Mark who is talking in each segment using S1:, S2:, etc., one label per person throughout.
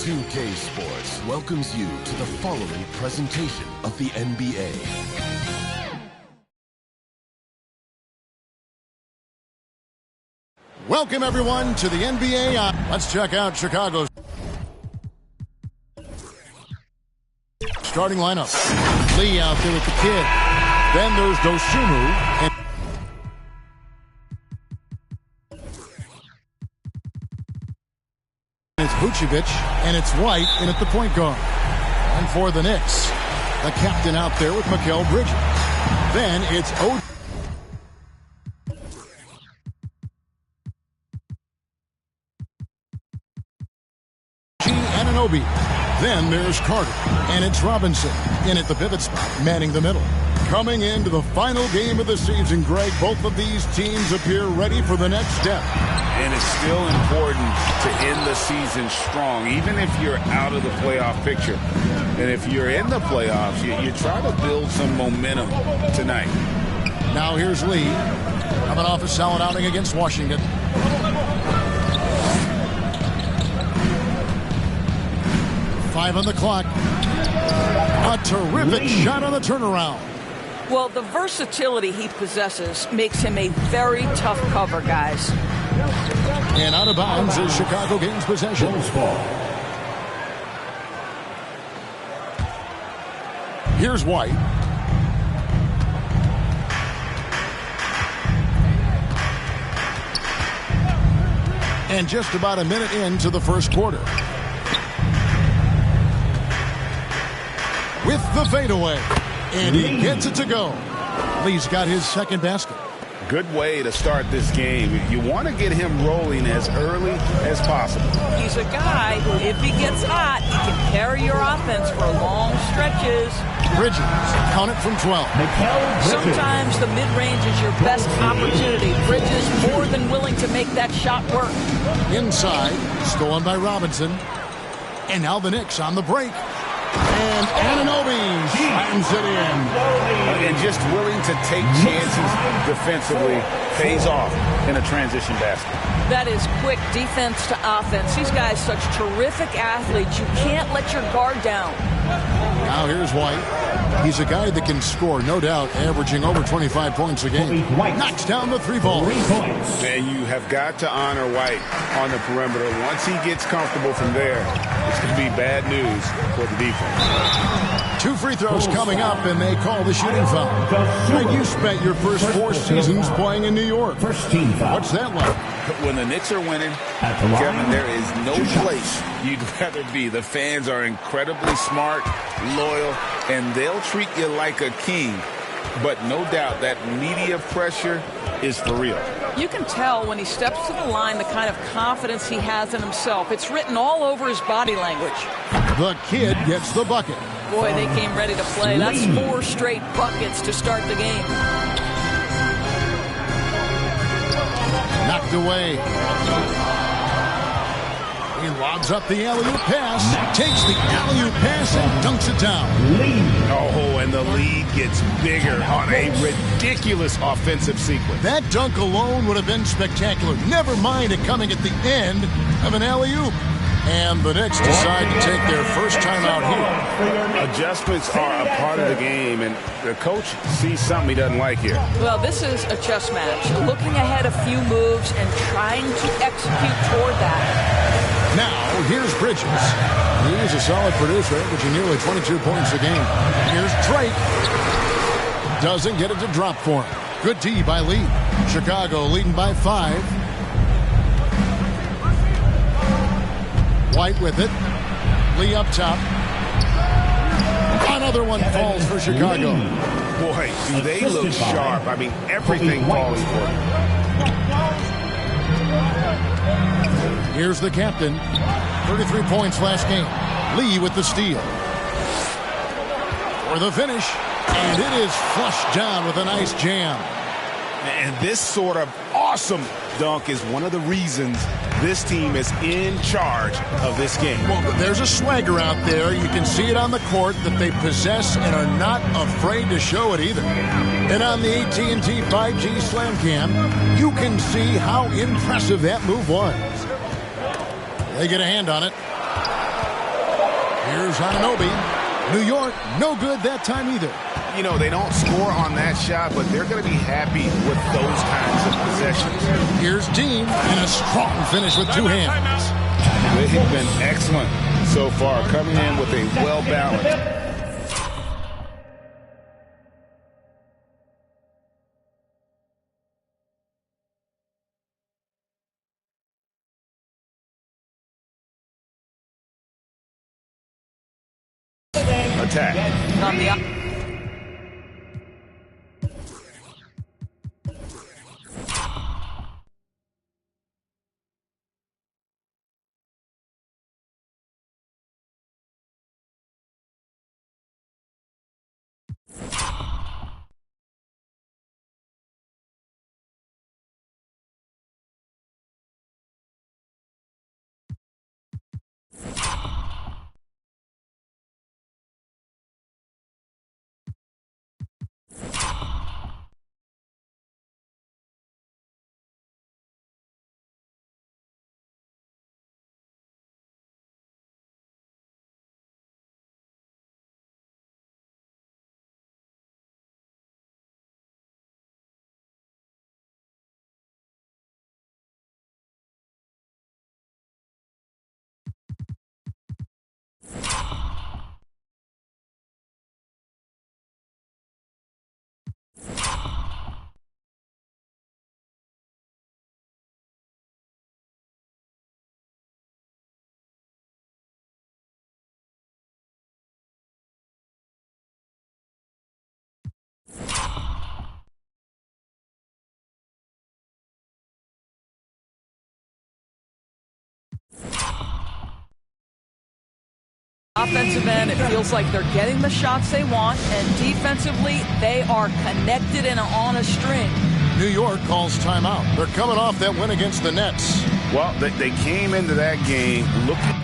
S1: 2K Sports welcomes you to the following presentation of the NBA.
S2: Welcome, everyone, to the NBA. Let's check out Chicago's starting lineup. Lee out there with the kid. Then there's Dosunmu. And it's Vucevic, and it's White in at the point guard. And for the Knicks, the captain out there with Mikal Bridges. Then it's OG Anunoby. Then there's Carter, and it's Robinson in at the pivot spot, manning the middle. Coming into the final game of the season, Greg, both of these teams appear ready for the next step.
S3: And it's still important to end the season strong, even if you're out of the playoff picture. And if you're in the playoffs, you try to build some momentum tonight.
S2: Now here's Lee, coming off a solid outing against Washington. Five on the clock. A terrific shot on the turnaround.
S4: Well, the versatility he possesses makes him a very tough cover, guys.
S2: And out of bounds as Chicago gains possession. Here's White. And just about a minute into the first quarter. With the fadeaway. And he gets it to go. Lee's got his second basket.
S3: Good way to start this game. You want to get him rolling as early as possible.
S4: He's a guy who, if he gets hot, he can carry your offense for long stretches.
S2: Bridges, count it from 12.
S4: Sometimes the mid-range is your best opportunity. Bridges more than willing to make that shot work.
S2: Inside, stolen by Robinson. And now the Knicks on the break. And Anunoby slams it in.
S3: And just willing to take chances defensively pays off in a transition basket.
S4: That is quick defense to offense. These guys such terrific athletes. You can't let your guard down.
S2: Now here's White. He's a guy that can score, no doubt, averaging over 25 points a game. Knocks down the three ball.
S3: And you have got to honor White on the perimeter. Once he gets comfortable from there, it's going to be bad news for the defense.
S2: Two free throws coming up, and they call the shooting foul. Greg, you spent your first 4 seasons playing in New York. First team foul. What's that like?
S3: When the Knicks are winning, Kevin, there is no place you'd rather be. The fans are incredibly smart, loyal, and they'll treat you like a king. But no doubt that media pressure is for real.
S4: You can tell when he steps to the line the kind of confidence he has in himself. It's written all over his body language.
S2: The kid gets the bucket.
S4: Boy, they came ready to play. That's 4 straight buckets to start the game.
S2: Knocked away. He lobs up the alley-oop pass. Takes the alley-oop pass and dunks it down.
S3: Oh, and the lead gets bigger on a ridiculous offensive sequence.
S2: That dunk alone would have been spectacular. Never mind it coming at the end of an alley-oop. And the Knicks decide to take their first time out here.
S3: Adjustments are a part of the game, and the coach sees something he doesn't like here.
S4: Well, this is a chess match. Looking ahead a few moves and trying to execute toward that.
S2: Now, here's Bridges. He's a solid producer, averaging nearly 22 points a game. Here's Drake. Doesn't get it to drop for him. Good D by Lee. Chicago leading by 5. White with it. Lee up top. Another one falls for Chicago.
S3: Boy, do they look sharp. I mean, everything falling for them.
S2: Here's the captain. 33 points last game. Lee with the steal. For the finish. And it is flushed down with a nice jam.
S3: And this sort of awesome dunk is one of the reasons this team is in charge of this game.
S2: Well, there's a swagger out there. You can see it on the court that they possess and are not afraid to show it either. And on the AT&T 5G Slam Cam, you can see how impressive that move was. They get a hand on it. Here's Anunoby. New York, no good that time either.
S3: You know, they don't score on that shot, but they're going to be happy with those kinds of possessions.
S2: Here's Dean in a strong finish with two hands.
S3: They've been excellent so far, coming in with a well-balanced. Attack.
S4: On the offensive end, it feels like they're getting the shots they want, and defensively, they are connected and on a string.
S2: New York calls timeout. They're coming off that win against the Nets.
S3: Well, they came into that game looking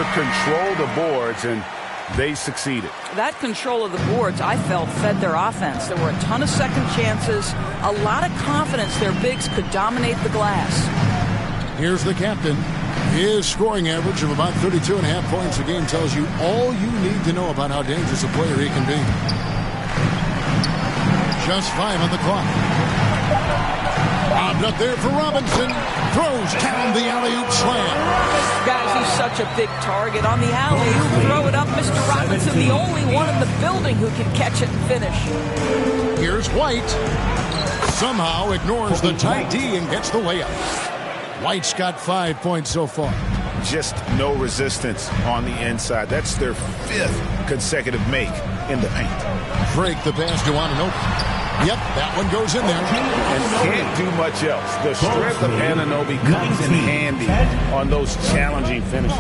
S3: to control the boards, and they succeeded.
S4: That control of the boards, I felt, fed their offense. There were a ton of second chances, a lot of confidence their bigs could dominate the glass.
S2: Here's the captain. His scoring average of about 32.5 points a game tells you all you need to know about how dangerous a player he can be. Just 5 on the clock. Bobbed up there for Robinson. Throws down the alley-oop slam.
S4: Guys, he's such a big target on the alley. Throw it up, Mr. Robinson, the only one in the building who can catch it and finish.
S2: Here's White. Somehow ignores the tight D and gets the layup. White's got 5 points so far.
S3: Just no resistance on the inside. That's their 5th consecutive make in the paint.
S2: Drake the pass to Anunoby. Yep, that one goes in there.
S3: And can't do much else. The strength of Anunoby comes in handy on those challenging finishes.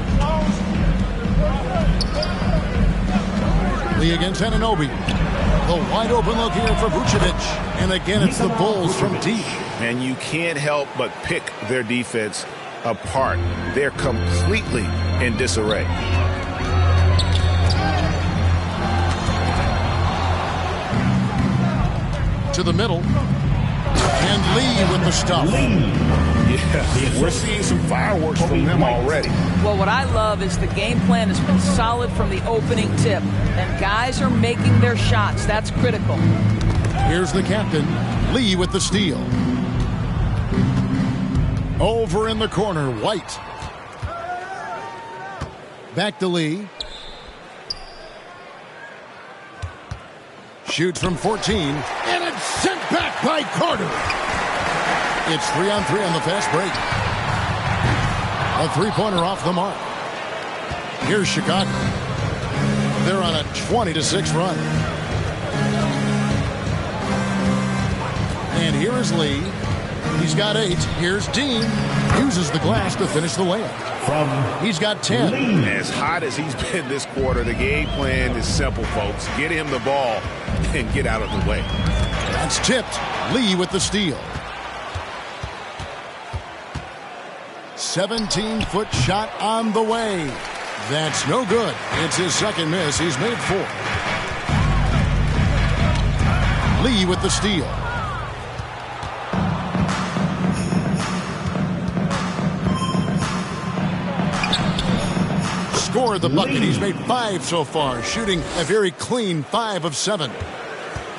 S2: Lee against Anunoby. The wide open look here for Vucevic. And again, it's the Bulls from deep.
S3: And you can't help but pick their defense apart. They're completely in disarray.
S2: To the middle. And Lee with the stuff.
S3: Yeah, we're seeing some fireworks from them already.
S4: Well, what I love is the game plan has been solid from the opening tip. And guys are making their shots. That's critical.
S2: Here's the captain. Lee with the steal. Over in the corner, White. Back to Lee. Shoots from 14. And it's sent back by Carter. It's 3-on-3 on the fast break. A three-pointer off the mark. Here's Chicago. They're on a 20-6 run. And here is Lee. He's got 8. Here's Dean. Uses the glass to finish the layup. He's got 10.
S3: As hot as he's been this quarter, the game plan is simple, folks. Get him the ball and get out of the way.
S2: That's tipped. Lee with the steal. 17-foot shot on the way. That's no good. It's his second miss. He's made 4. Lee with the steal. Scored the bucket. He's made 5 so far, shooting a very clean 5 of 7.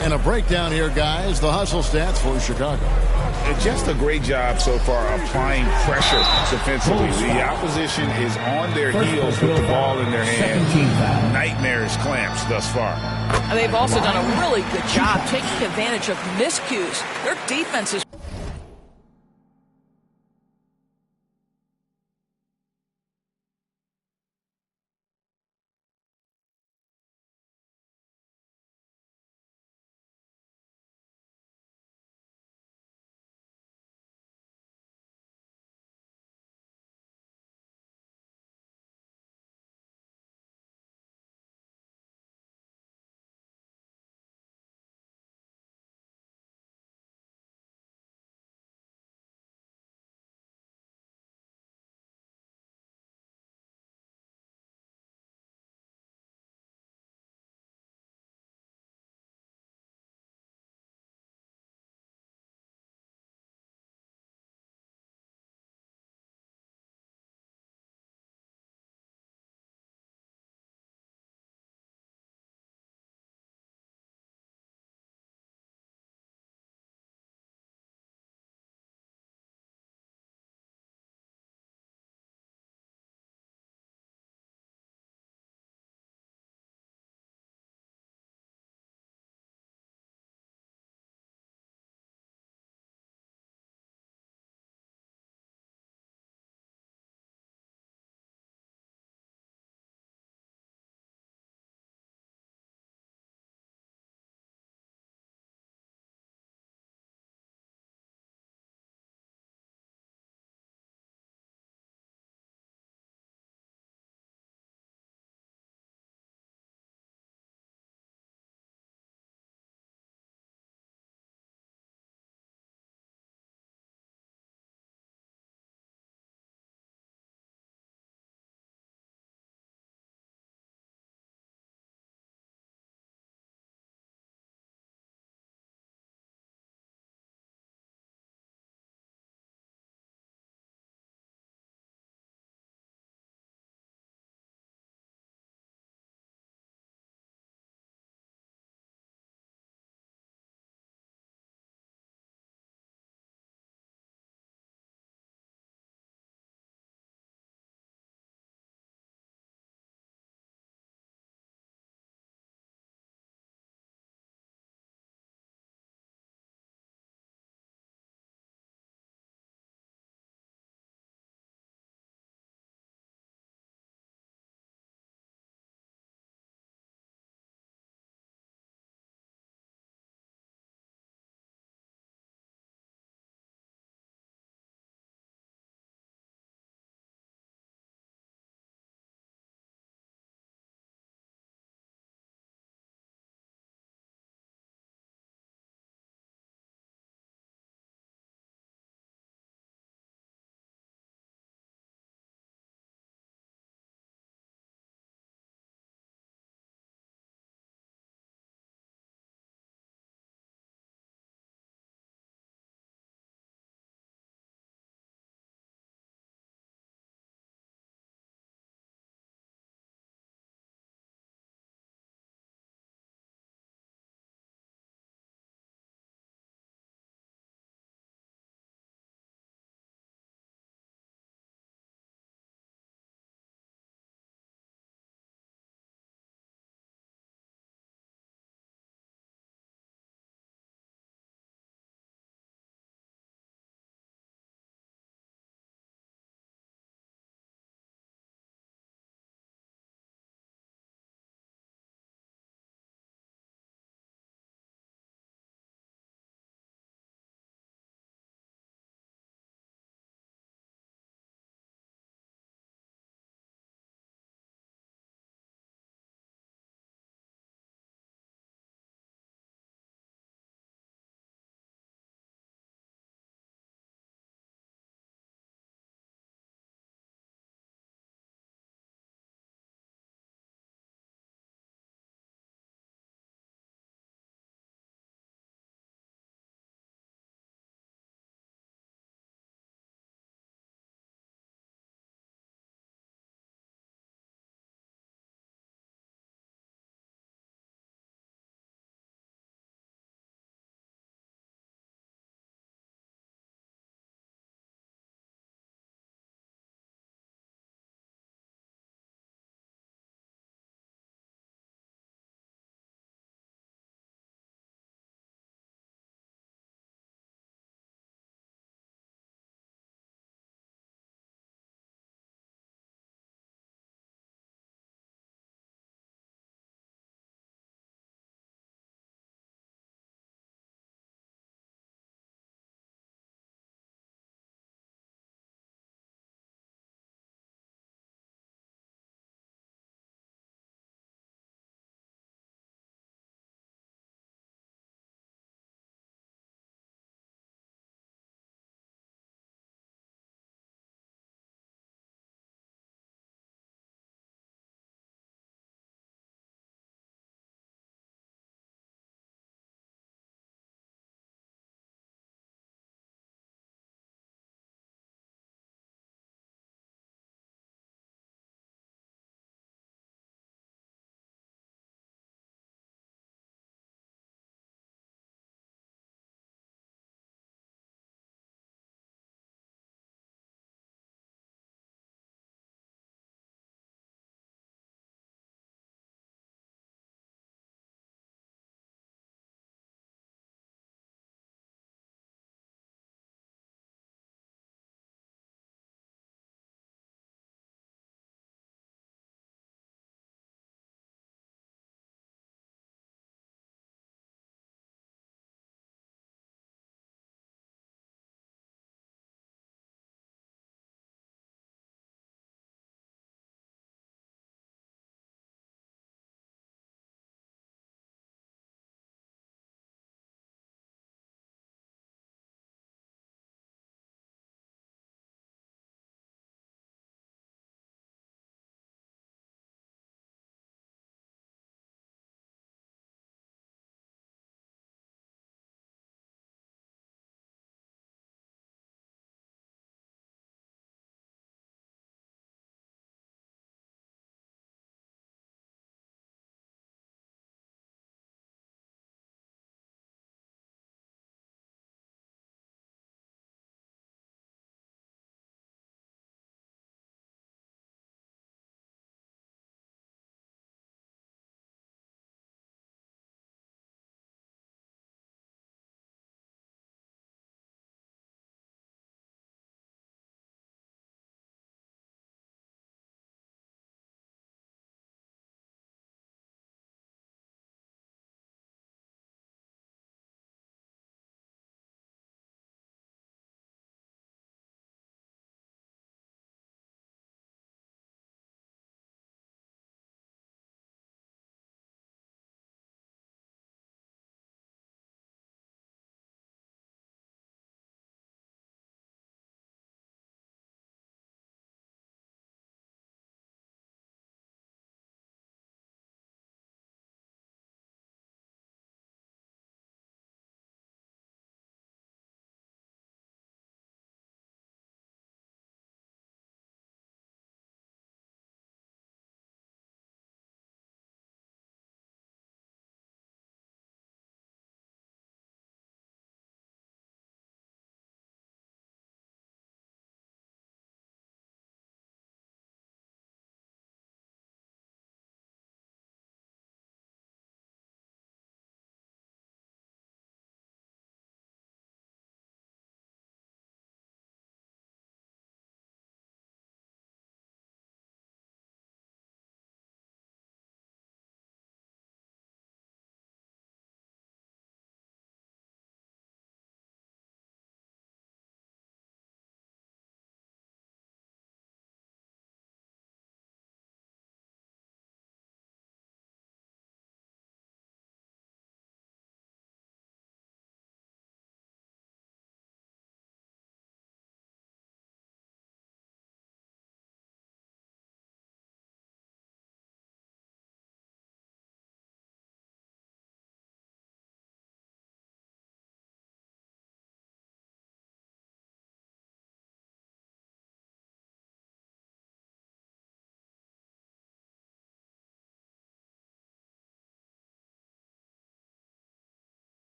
S2: And a breakdown here, guys. The hustle stats for Chicago.
S3: And just a great job so far applying pressure defensively. The opposition is on their heels with the ball in their hand. Nightmarish clamps thus far.
S4: And they've also done a really good job taking advantage of miscues. Their defense is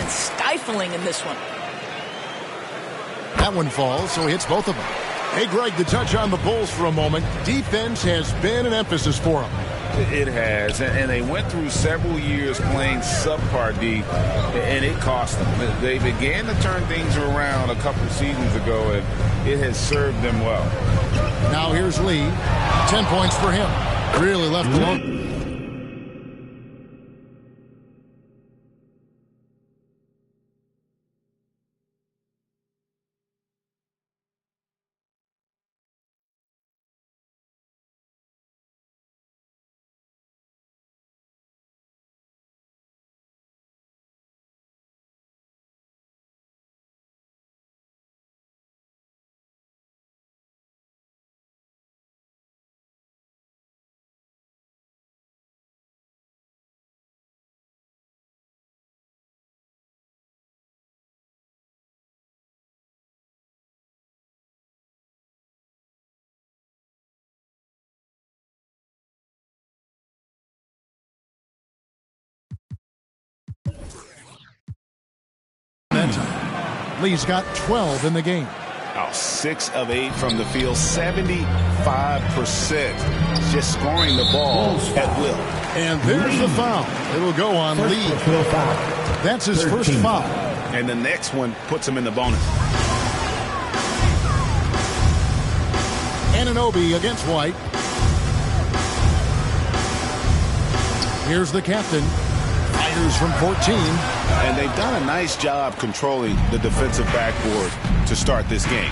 S4: been stifling in this one.
S2: That one falls, so he hits both of them. Hey, Greg, the touch on the Bulls for a moment. Defense has been an emphasis for them.
S3: It has, and they went through several years playing subpar D, and it cost them. They began to turn things around a couple seasons ago, and it has served them well.
S2: Now here's Lee. 10 points for him. Really left alone. Lee's got 12 in the game.
S3: Oh, 6 of 8 from the field, 75%. Just scoring the ball at will.
S2: And there's the foul. It'll go on Lee. That's his first foul.
S3: And the next one puts him in the bonus.
S2: Anunoby against White. Here's the captain. Fires from 14.
S3: And they've done a nice job controlling the defensive backboard to start this game.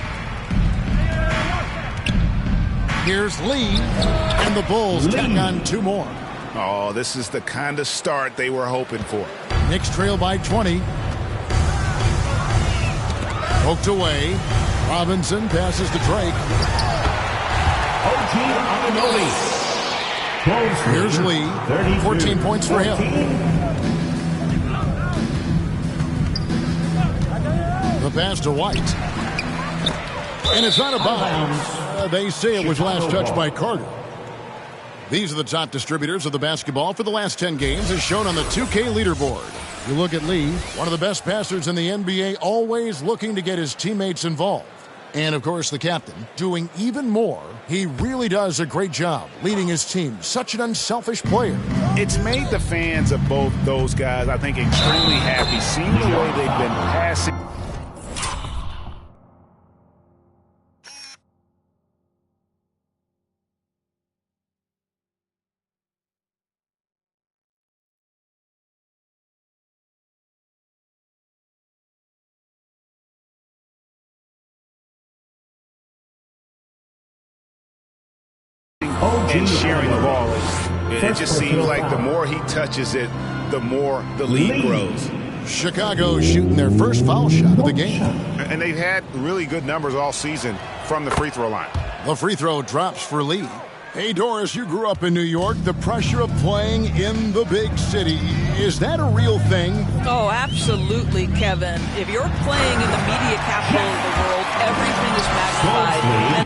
S2: Here's Lee. And the Bulls tack on 2 more.
S3: Oh, this is the kind of start they were hoping for.
S2: Knicks trail by 20. Poked away. Robinson passes to Drake. Here's Lee. 14 points for him. The pass to White. And it's out of bounds. They say it was last touched by Carter. These are the top distributors of the basketball for the last 10 games as shown on the 2K leaderboard. You look at Lee, one of the best passers in the NBA, always looking to get his teammates involved. And, of course, the captain, doing even more. He really does a great job leading his team. Such an unselfish player.
S3: It's made the fans of both those guys, I think, extremely happy, seeing the way they've been passing. And sharing the ball. It just seems like the more he touches it, the more the lead grows.
S2: Chicago shooting their first foul shot of the game.
S3: And they've had really good numbers all season from the free throw line.
S2: The free throw drops for Lee. Hey, Doris, you grew up in New York. The pressure of playing in the big city, is that a real thing?
S4: Oh, absolutely, Kevin. If you're playing in the media capital of the world, everything is magnified.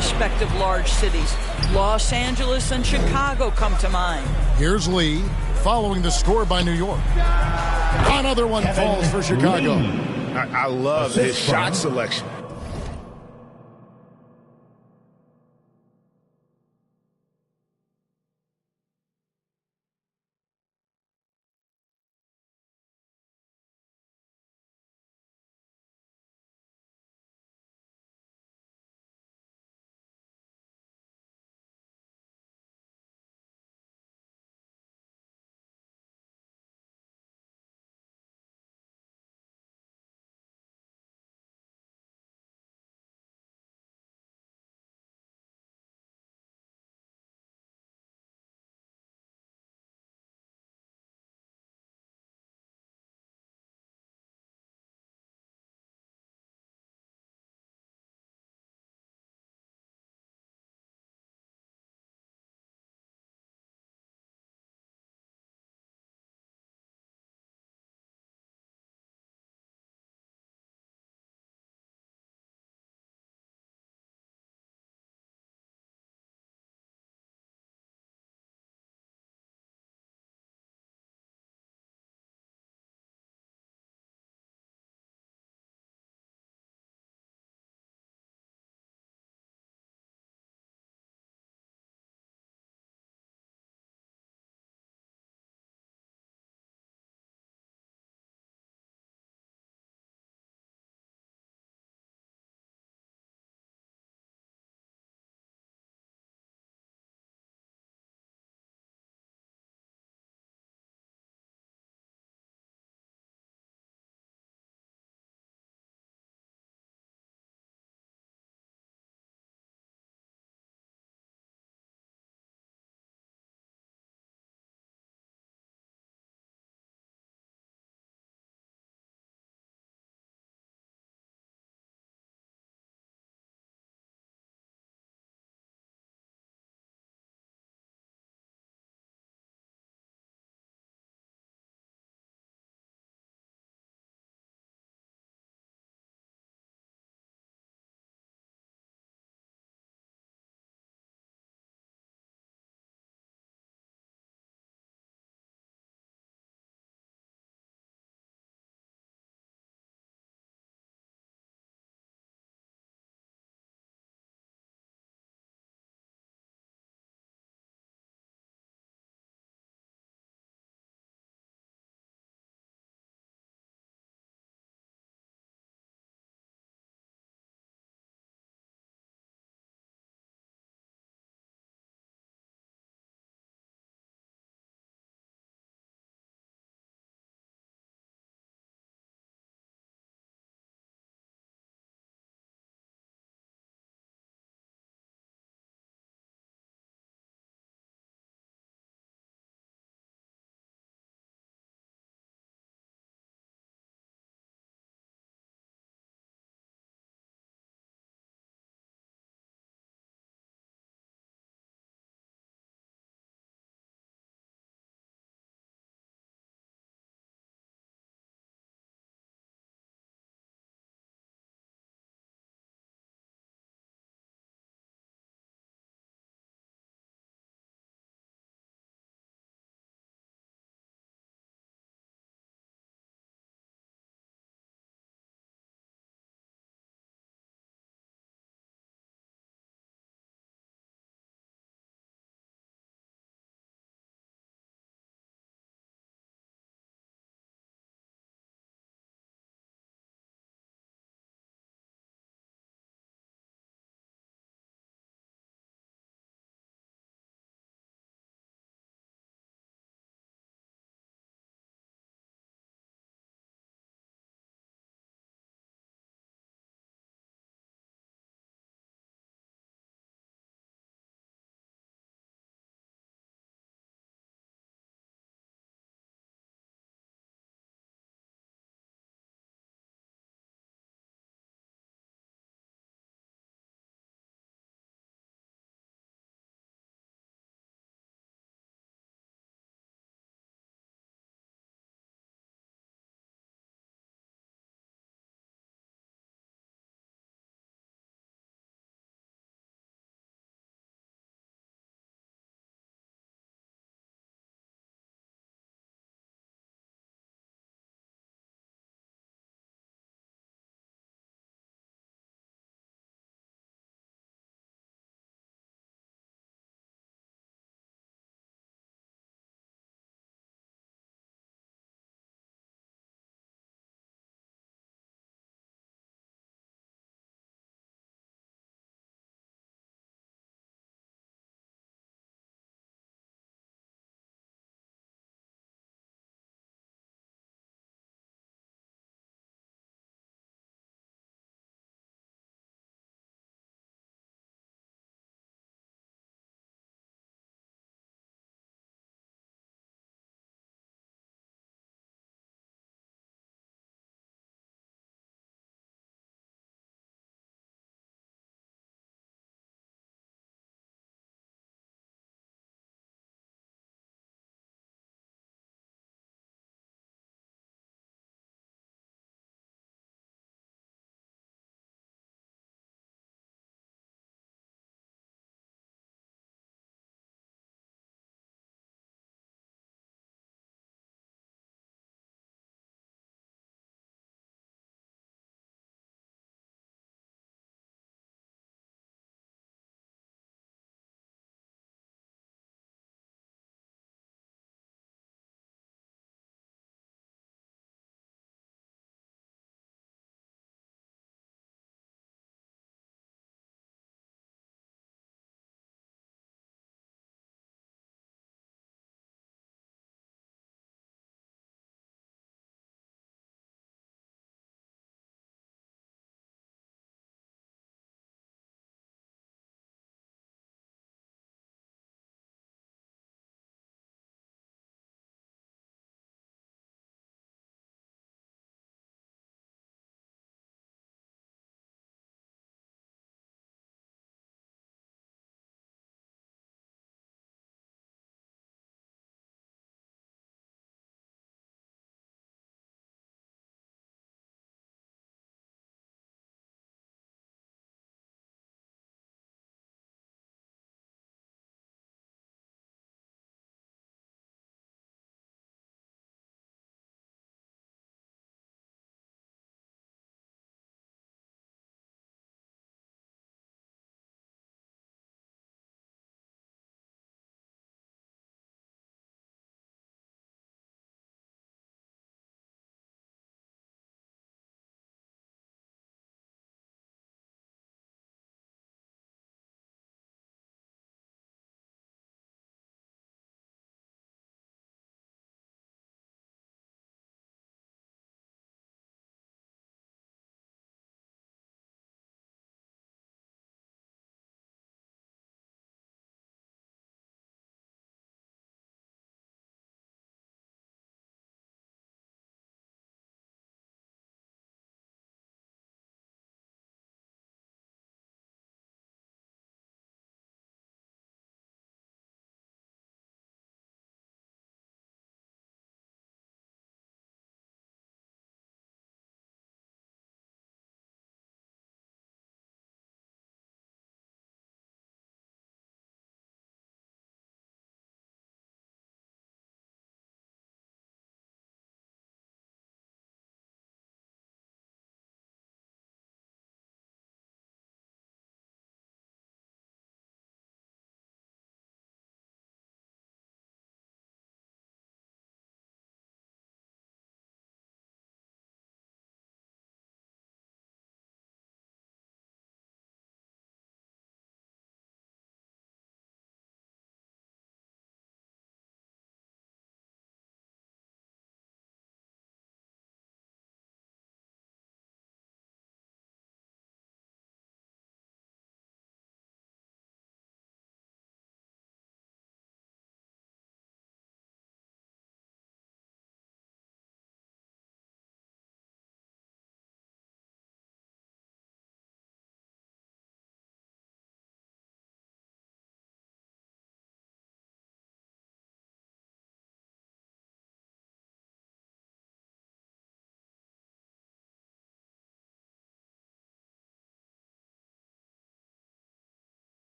S4: respective large cities. Los Angeles and Chicago come to mind.
S2: Here's Lee following the score by New York. Another one falls for Chicago.
S3: I love his shot selection.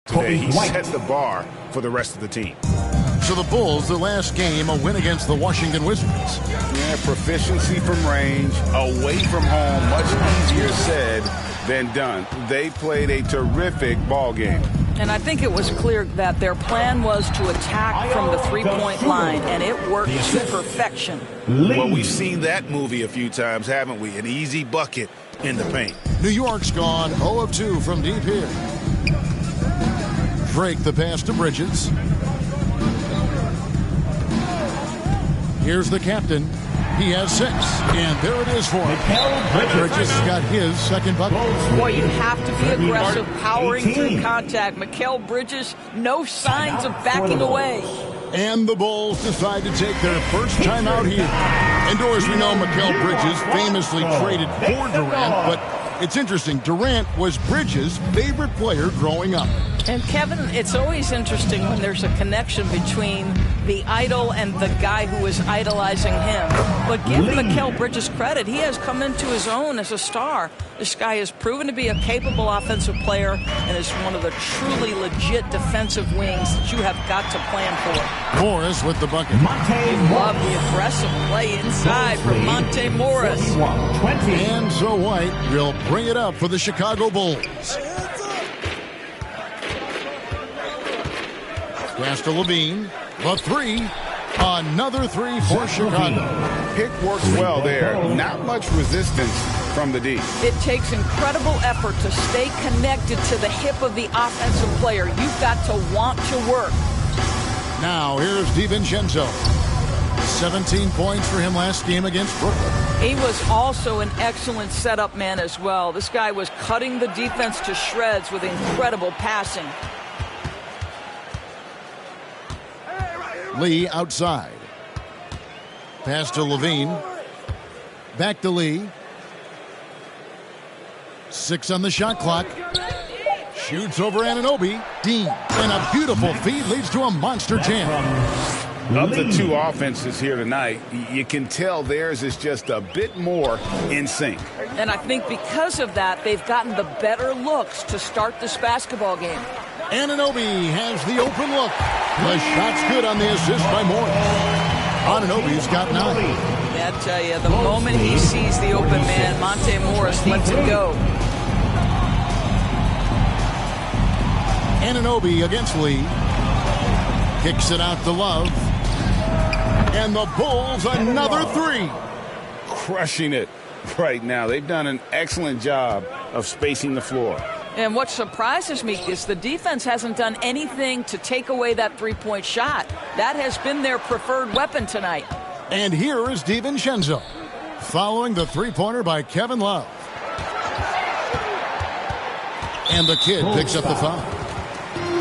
S3: today. He set the bar for the rest of the team.
S2: So the Bulls, the last game, a win against the Washington Wizards.
S3: Yeah, proficiency from range, away from home, much easier said than done. They played a terrific ball game.
S4: And I think it was clear that their plan was to attack from the three-point line, and it worked to perfection.
S3: Well, we've seen that movie a few times, haven't we? An easy bucket in the paint.
S2: New York's gone 0 of 2 from deep here. Drake the pass to Bridges. Here's the captain. He has 6. And there it is for him. Bridges got his second bucket.
S4: Boy, you have to be aggressive, powering through contact. Mikal Bridges, no signs of backing away.
S2: And the Bulls decide to take their first time out here. Indoors, we know Mikal Bridges famously traded for Durant, but it's interesting. Durant was Bridges' favorite player growing up.
S4: And Kevin, it's always interesting when there's a connection between the idol and the guy who is idolizing him. But give Mikal Bridges credit. He has come into his own as a star. This guy has proven to be a capable offensive player and is one of the truly legit defensive wings that you have got to plan for.
S2: Morris with the bucket.
S4: Love the aggressive play inside from Monte Morris.
S2: And so White will bring it up for the Chicago Bulls. Pass to Levine. The 3. Another 3 for Chicago.
S3: Pick works well there. Not much resistance from the D.
S4: It takes incredible effort to stay connected to the hip of the offensive player. You've got to want to work.
S2: Now here's DiVincenzo. 17 points for him last game against Brooklyn.
S4: He was also an excellent setup man as well. This guy was cutting the defense to shreds with incredible passing.
S2: Lee outside. Pass to Levine. Back to Lee. 6 on the shot clock. Shoots over Anunoby. Dean. And a beautiful feed leads to a monster jam.
S3: Of the two offenses here tonight, you can tell theirs is just a bit more in sync.
S4: And I think because of that, they've gotten the better looks to start this basketball game.
S2: Anunoby has the open look. The shot's good on the assist by Morris. Anunoby's got 9.
S4: Yeah, I tell you, the moment he sees the open man, Monte Morris lets it go.
S2: Anunoby against Lee. Kicks it out to Love. And the Bulls another 3.
S3: Crushing it right now. They've done an excellent job of spacing the floor.
S4: And what surprises me is the defense hasn't done anything to take away that three-point shot. That has been their preferred weapon tonight.
S2: And here is DiVincenzo, following the three-pointer by Kevin Love. And the kid picks up the foul.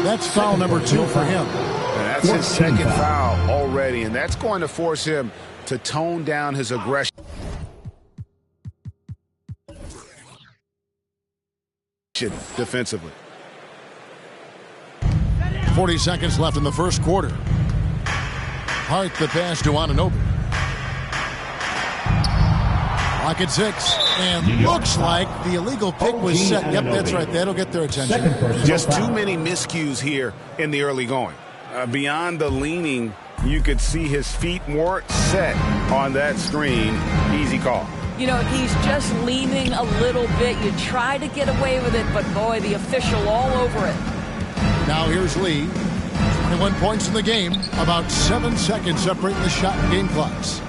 S2: That's foul number 2 for him.
S3: And that's his second foul already, and that's going to force him to tone down his aggression defensively.
S2: 40 seconds left in the first quarter. Hart the pass to Anunoby. Clock at 6. And looks like the illegal pick was set. Yep, that's right. That'll get their attention.
S3: Just too many miscues here in the early going. Beyond the leaning, you could see his feet more set on that screen. Easy call.
S4: You know, he's just leaning a little bit. You try to get away with it, but boy, the official all over it.
S2: Now here's Lee. 21 points in the game. About 7 seconds separating the shot and game clocks.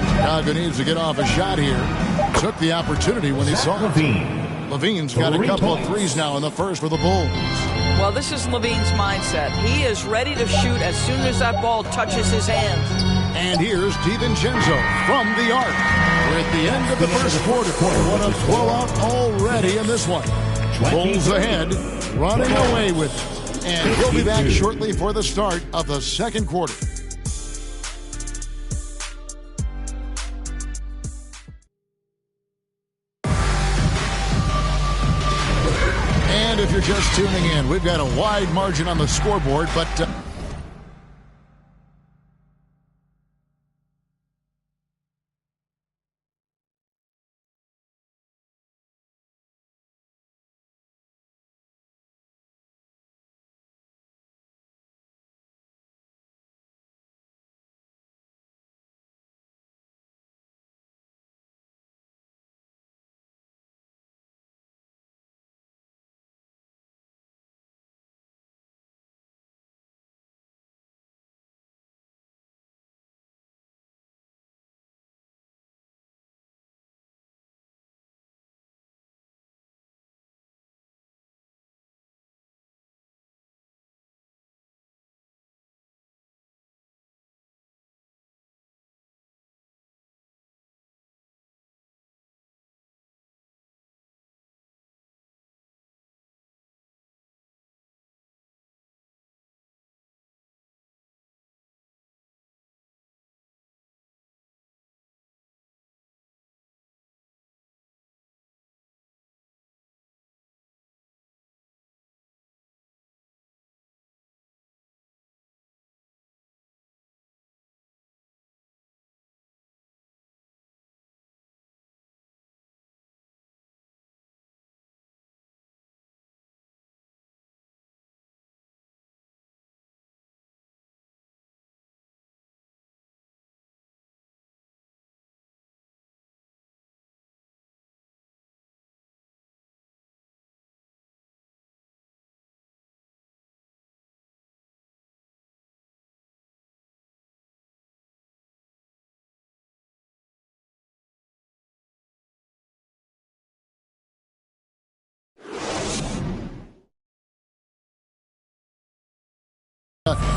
S2: Chicago needs to get off a shot here. Took the opportunity when he saw it. Levine's got a couple of threes now in the first for the Bulls.
S4: Well, this is Levine's mindset. He is ready to shoot as soon as that ball touches his hands.
S2: And here's DiVincenzo from the arc. We're at the end of the first quarter. What a blowout already in this one. Bulls ahead, running away with it. And he'll be back shortly for the start of the second quarter. And if you're just tuning in, we've got a wide margin on the scoreboard, but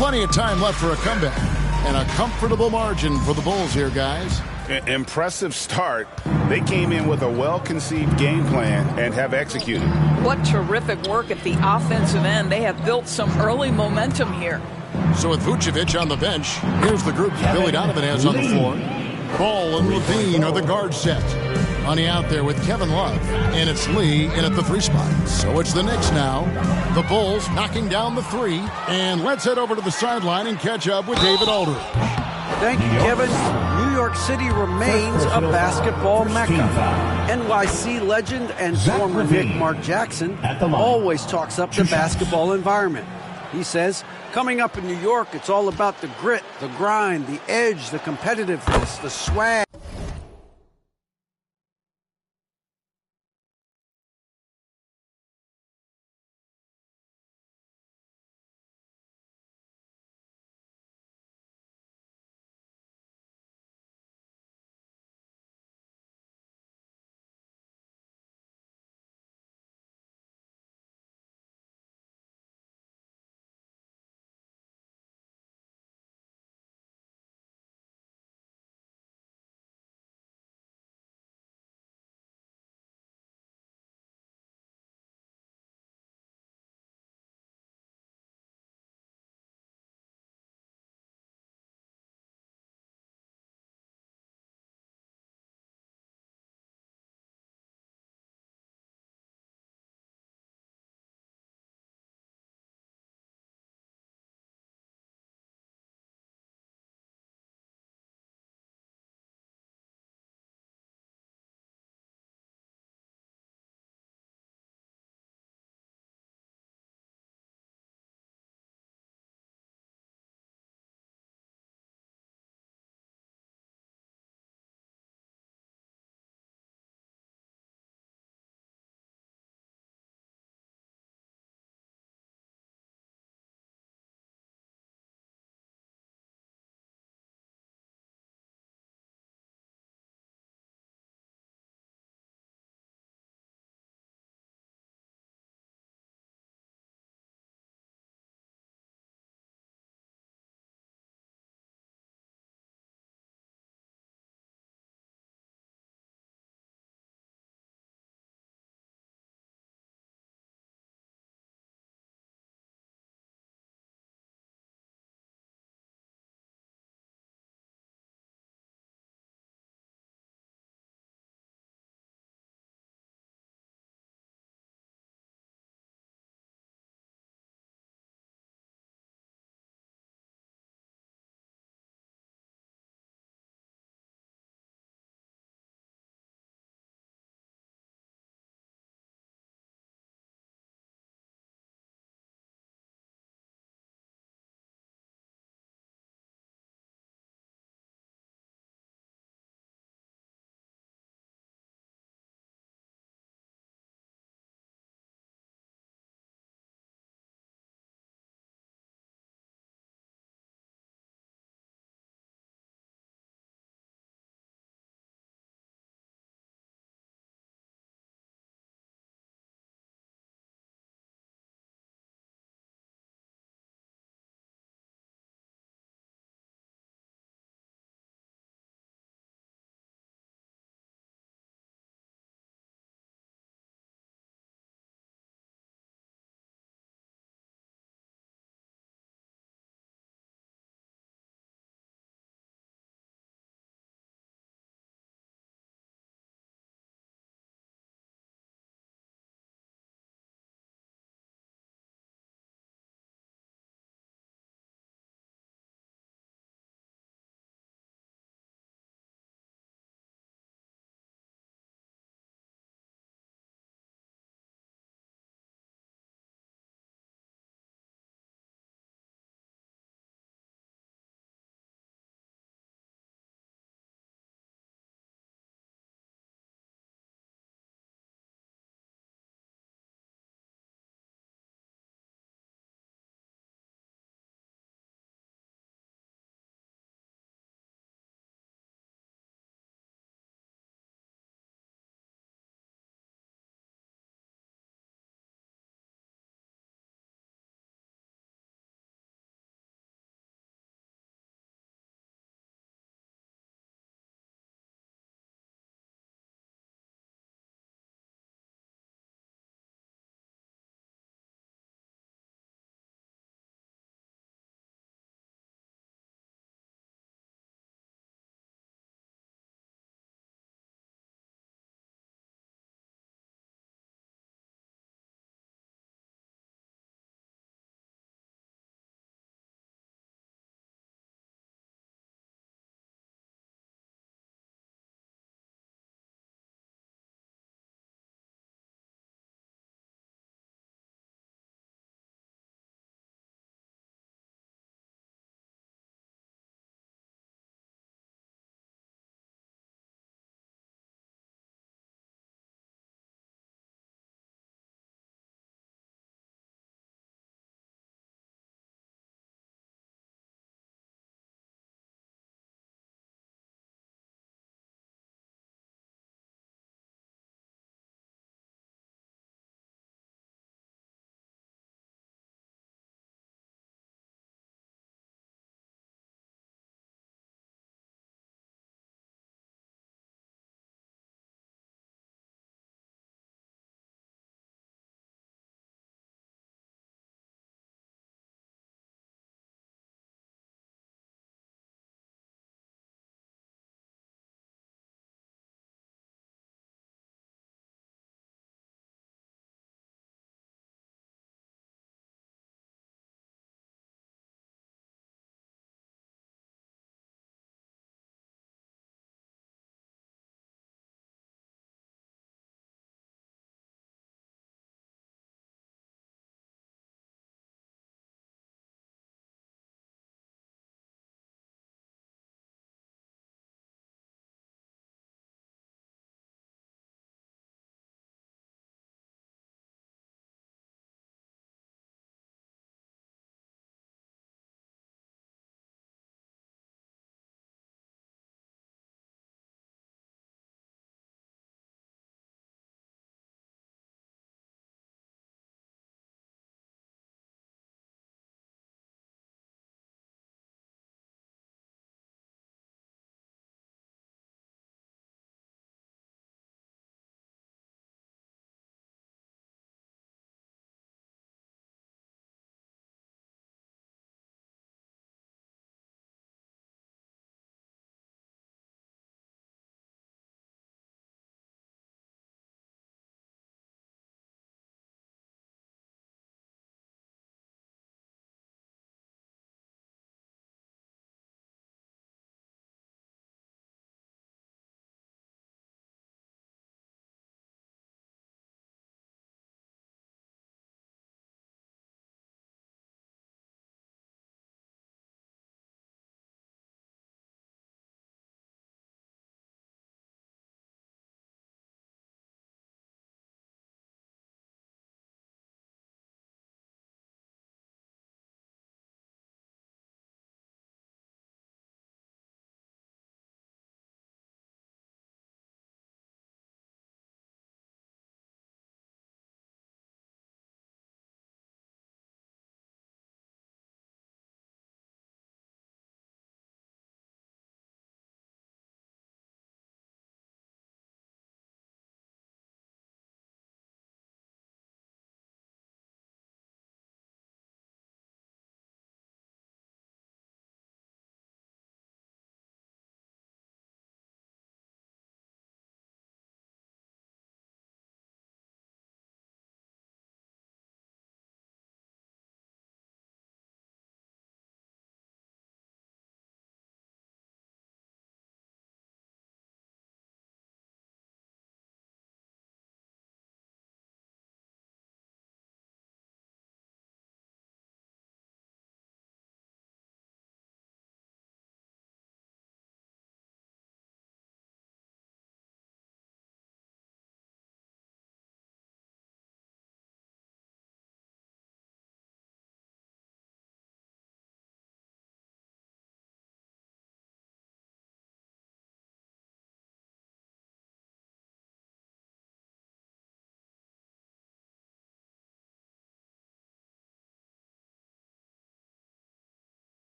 S2: Plenty of time left for a comeback. And a comfortable margin for the Bulls here, guys.
S3: Impressive start. They came in with a well-conceived game plan and have executed.
S4: What terrific work at the offensive end. They have built some early momentum here.
S2: So with Vucevic on the bench, here's the group that Billy Donovan has on the floor. Ball and Levine are the guard set. Honey out there with Kevin Love, and it's Lee in at the 3 spot. So it's the Knicks now. The Bulls knocking down the 3, and let's head over to the sideline and catch up with David Aldridge.
S5: Thank you, Kevin. New York City remains a basketball mecca. NYC legend and former Knick Mark Jackson always talks up the basketball environment. He says, coming up in New York, it's all about the grit, the grind, the edge, the competitiveness, the swag.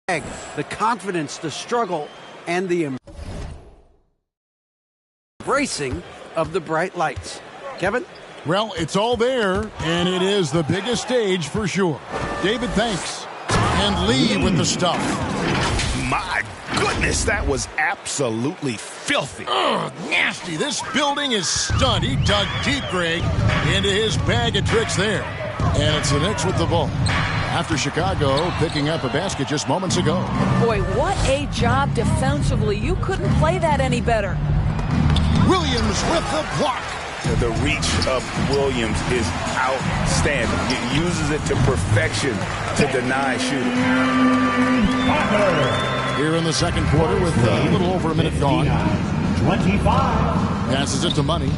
S5: The confidence, the struggle, and the embracing of the bright lights. Kevin?
S2: Well, it's all there, and it is the biggest stage for sure. David, thanks. And Lee with the stuff.
S3: My goodness, that was absolutely filthy.
S2: Ugh, nasty. This building is stunned. He dug deep, Greg, into his bag of tricks there. And it's the Knicks with the ball. After Chicago picking up a basket just moments ago.
S4: Boy, what a job defensively. You couldn't play that any better.
S2: Williams with the block.
S3: The reach of Williams is outstanding. He uses it to perfection to deny shooting.
S2: Here in the second quarter with a little over a minute gone.
S6: 25.
S2: Passes it to Money.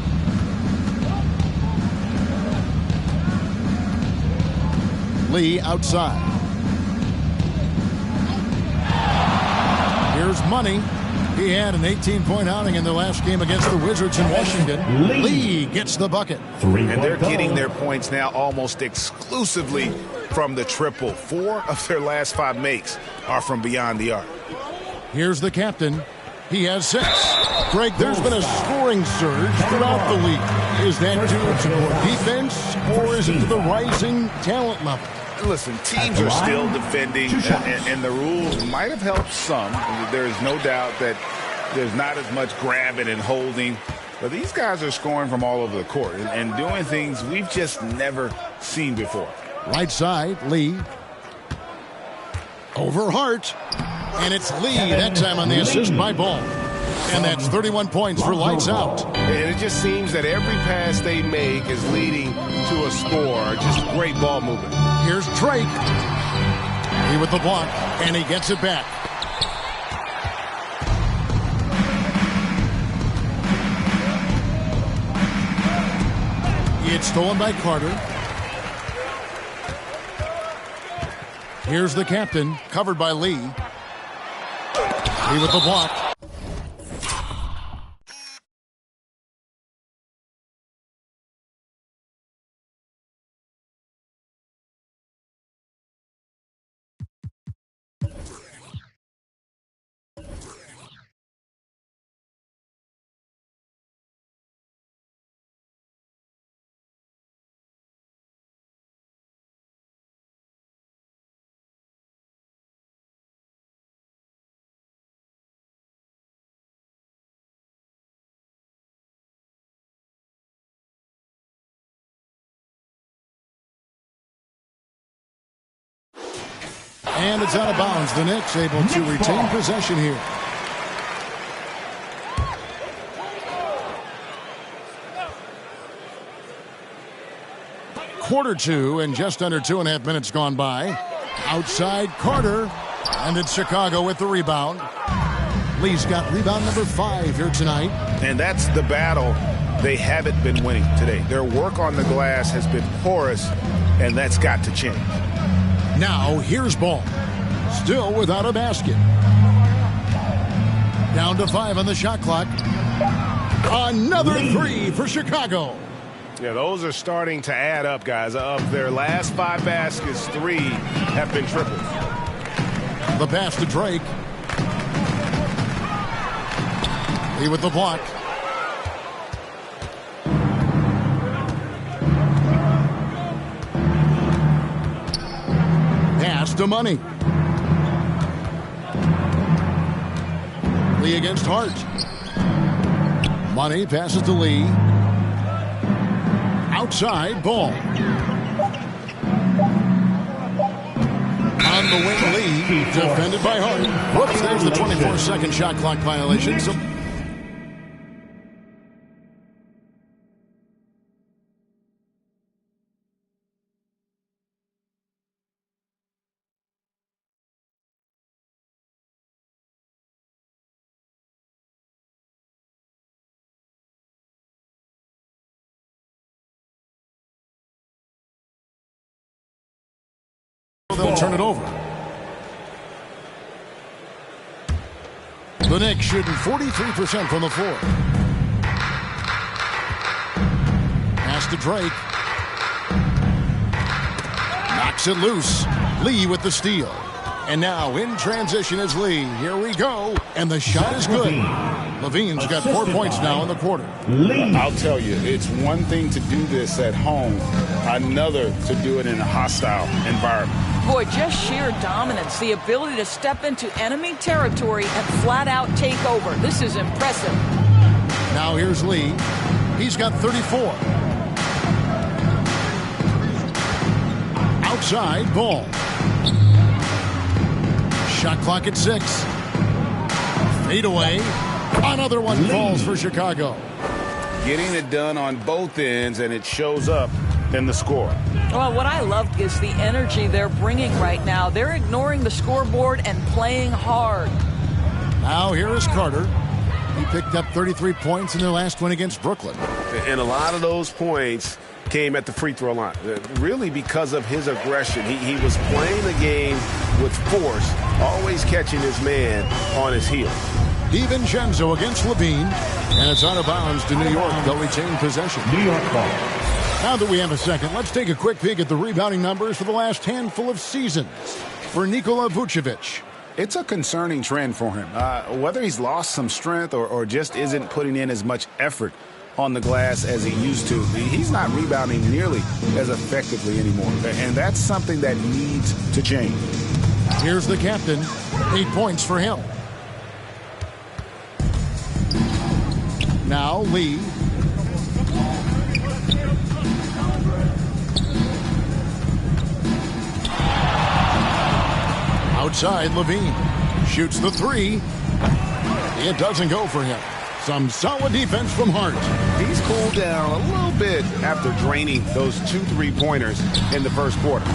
S2: Lee outside. Here's Money. He had an 18-point outing in their last game against the Wizards in Washington. Lee gets the bucket.
S3: And they're getting their points now almost exclusively from the triple. 4 of their last 5 makes are from beyond the arc.
S2: Here's the captain. He has 6. Greg, there's been a scoring surge throughout the league. Is that due to more defense, or is it to the rising talent level?
S3: Listen, teams are still defending, and the rules might have helped some. There is no doubt that there's not as much grabbing and holding. But these guys are scoring from all over the court and doing things we've just never seen before.
S2: Right side, Lee. Over Hart. And it's Lee that time on the assist by Ball. And that's 31 points for lights out.
S7: And it just seems that every pass they make is leading to a score. Just great ball movement.
S2: Here's Drake. He with the block, and he gets it back. It's stolen by Carter. Here's the captain, covered by Lee. He with the block. And it's out of bounds. The Knicks able to retain possession here. Quarter 2 and just under 2.5 minutes gone by. Outside Carter. And it's Chicago with the rebound. Lee's got rebound number 5 here tonight.
S3: And that's the battle they haven't been winning today. Their work on the glass has been porous, and that's got to change.
S2: Now, here's Ball. Still without a basket. Down to 5 on the shot clock. Another 3 for Chicago.
S7: Yeah, those are starting to add up, guys. Of their last 5 baskets, 3 have been triples.
S2: The pass to Drake. Lee with the block. Pass to Money. Lee against Hart. Money passes to Lee. Outside, Ball. On the wing, Lee, defended by Hart. Whoops, there's the 24-second shot clock violation. So they'll turn it over. The Knicks shooting 43% from the floor. Pass to Drake. Knocks it loose. Lee with the steal. And now in transition is Lee. Here we go. And the shot is good. Levine's got 4 points now in the quarter.
S3: I'll tell you, it's one thing to do this at home, another to do it in a hostile environment.
S4: Boy, just sheer dominance, the ability to step into enemy territory and flat out take over. This is impressive.
S2: Now here's Lee. He's got 34. Outside, ball. Shot clock at 6. Fade away. Another one falls for Chicago.
S3: Getting it done on both ends, and it shows up in the score.
S4: Well, what I love is the energy they're bringing right now. They're ignoring the scoreboard and playing hard.
S2: Now here is Carter. He picked up 33 points in their last win against Brooklyn.
S7: And a lot of those points came at the free throw line, really because of his aggression. He was playing the game with force, always catching his man on his heels.
S2: DiVincenzo against Levine, and it's out of bounds to New York. They'll retain possession. New York ball. Now that we have a second, let's take a quick peek at the rebounding numbers for the last handful of seasons for Nikola Vucevic.
S3: It's a concerning trend for him. Whether he's lost some strength or just isn't putting in as much effort on the glass as he used to, he's not rebounding nearly as effectively anymore. And that's something that needs to change.
S2: Here's the captain. 8 points for him. Now Lee. Outside, Levine shoots the 3. It doesn't go for him. Some solid defense from Hart.
S7: He's cooled down a little bit after draining those 2 3-pointers in the first quarter.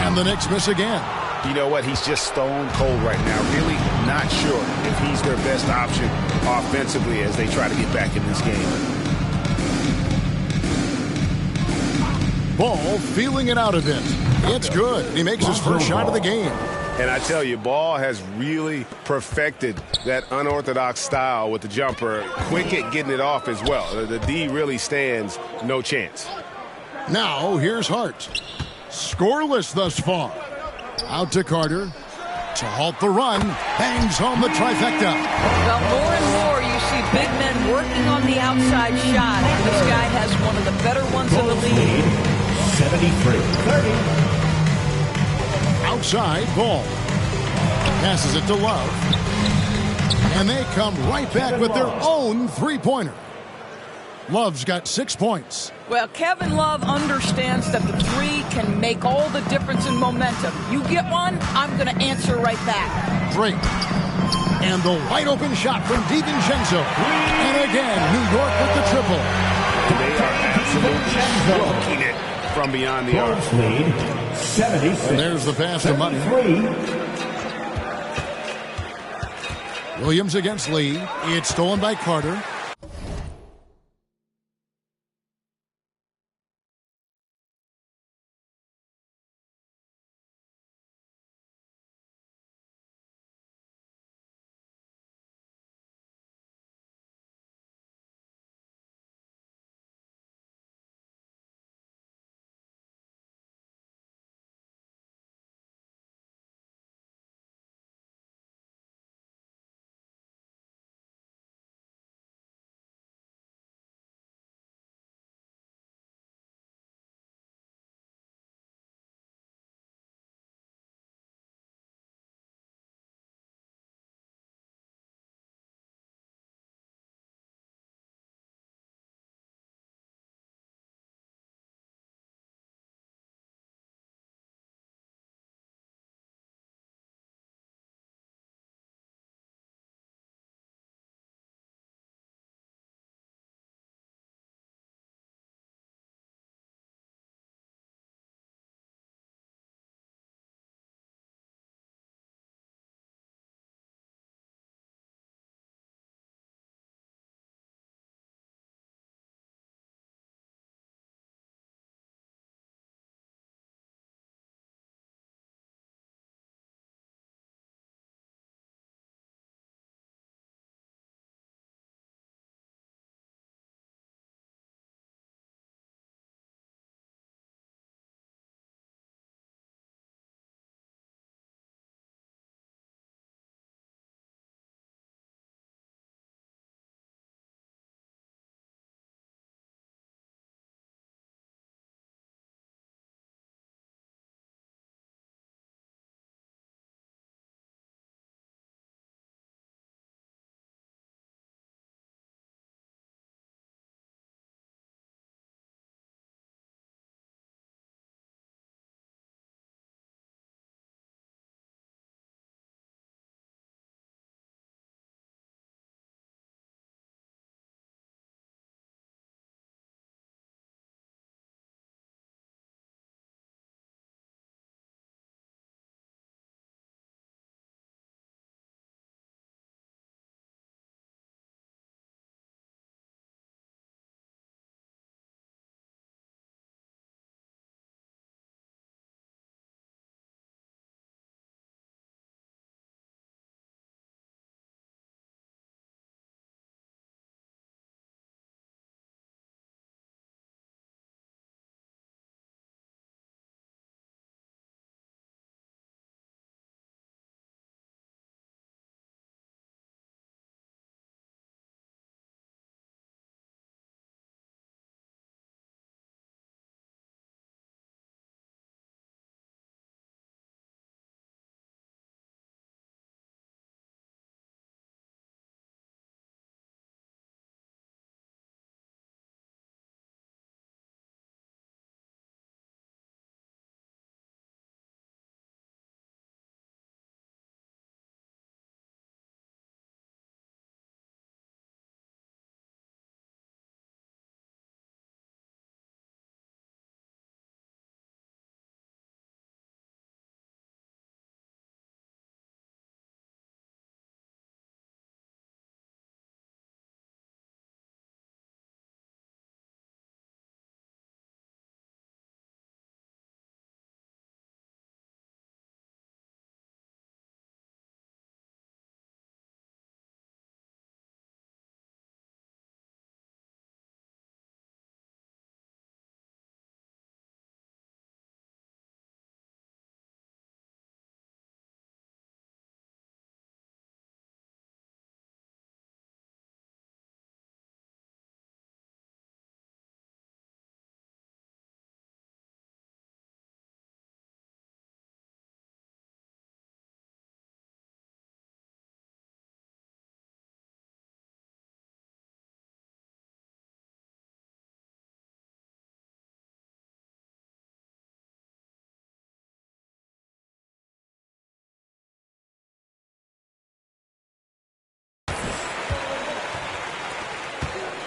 S2: And the Knicks miss again.
S7: You know what? He's just stone cold right now. Really not sure if he's their best option offensively as they try to get back in this game.
S2: Ball feeling it out a bit. It's good. He makes his first shot of the game.
S7: And I tell you, Ball has really perfected that unorthodox style with the jumper. Quick at getting it off as well. The D really stands no chance.
S2: Now here's Hart. Scoreless thus far. Out to Carter. To halt the run. Bangs home the trifecta.
S4: Well, more and more you see big men working on the outside shot. And this guy has one of the better ones in the league.
S2: 73-30. Outside, Ball. Passes it to Love. And they come right back with their own three-pointer. Love's got 6 points.
S4: Well, Kevin Love understands that the 3 can make all the difference in momentum. You get one, I'm going to answer right back.
S2: Drake. And the wide-open shot from DiVincenzo. And again, New York with the triple.
S7: They are absolutely stroking it from beyond the arc.
S2: Lead, 76. There's the pass to Money. Williams against Lee. It's stolen by Carter.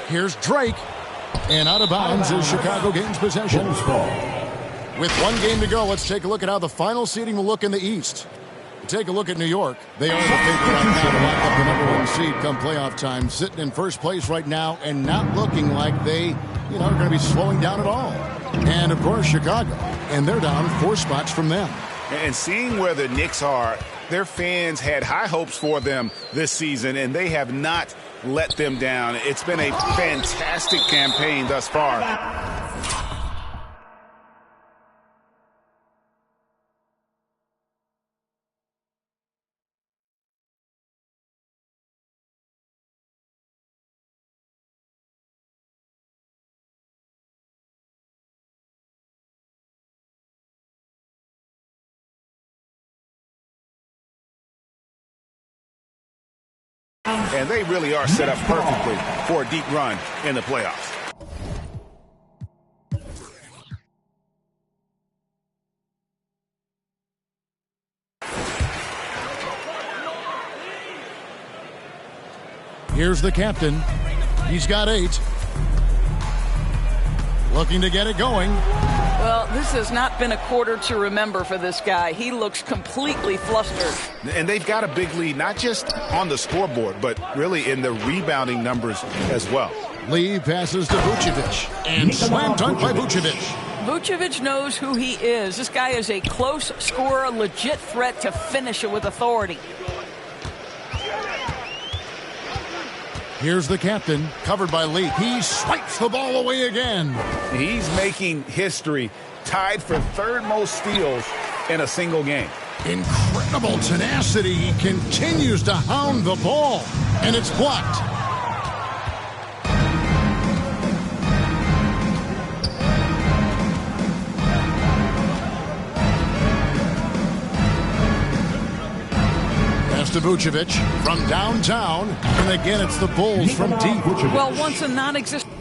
S2: Here's Drake. And out of bounds as Chicago gains possession. With one game to go, let's take a look at how the final seeding will look in the East. Take a look at New York. They are the favorite right now to lock up the number one seed come playoff time. Sitting in first place right now and not looking like they, are going to be slowing down at all. And, of course, Chicago. And they're down 4 spots from them.
S3: And seeing where the Knicks are, their fans had high hopes for them this season, and they have not let them down. It's been a fantastic campaign thus far. And they really are set up perfectly for a deep run in the playoffs.
S2: Here's the captain. He's got 8. Looking to get it going.
S4: Well, this has not been a quarter to remember for this guy. He looks completely flustered.
S3: And they've got a big lead, not just on the scoreboard, but really in the rebounding numbers as well.
S2: Lee passes to Vucevic. And slam dunk by Vucevic.
S4: Vucevic knows who he is. This guy is a close scorer, a legit threat to finish it with authority.
S2: Here's the captain, covered by Lee. He swipes the ball away again.
S3: He's making history, tied for 3rd most steals in a single game.
S2: Incredible tenacity. He continues to hound the ball, and it's blocked. To Vucevic from downtown, and again it's the Bulls from deep.
S4: Well, once a non-existent.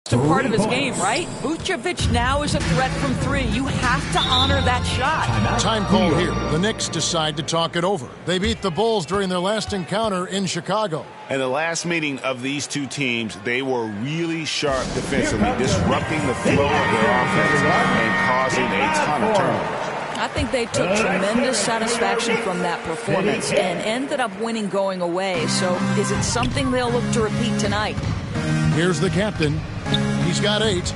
S4: Part of his game, right? Vucevic now is a threat from 3. You have to honor that shot.
S2: Time call here. The Knicks decide to talk it over. They beat the Bulls during their last encounter in Chicago.
S3: And the last meeting of these two teams, they were really sharp defensively, disrupting the flow of their offense and causing a ton of turnovers.
S4: I think they took tremendous satisfaction from that performance and ended up winning going away. So is it something they'll look to repeat tonight?
S2: Here's the captain. He's got 8.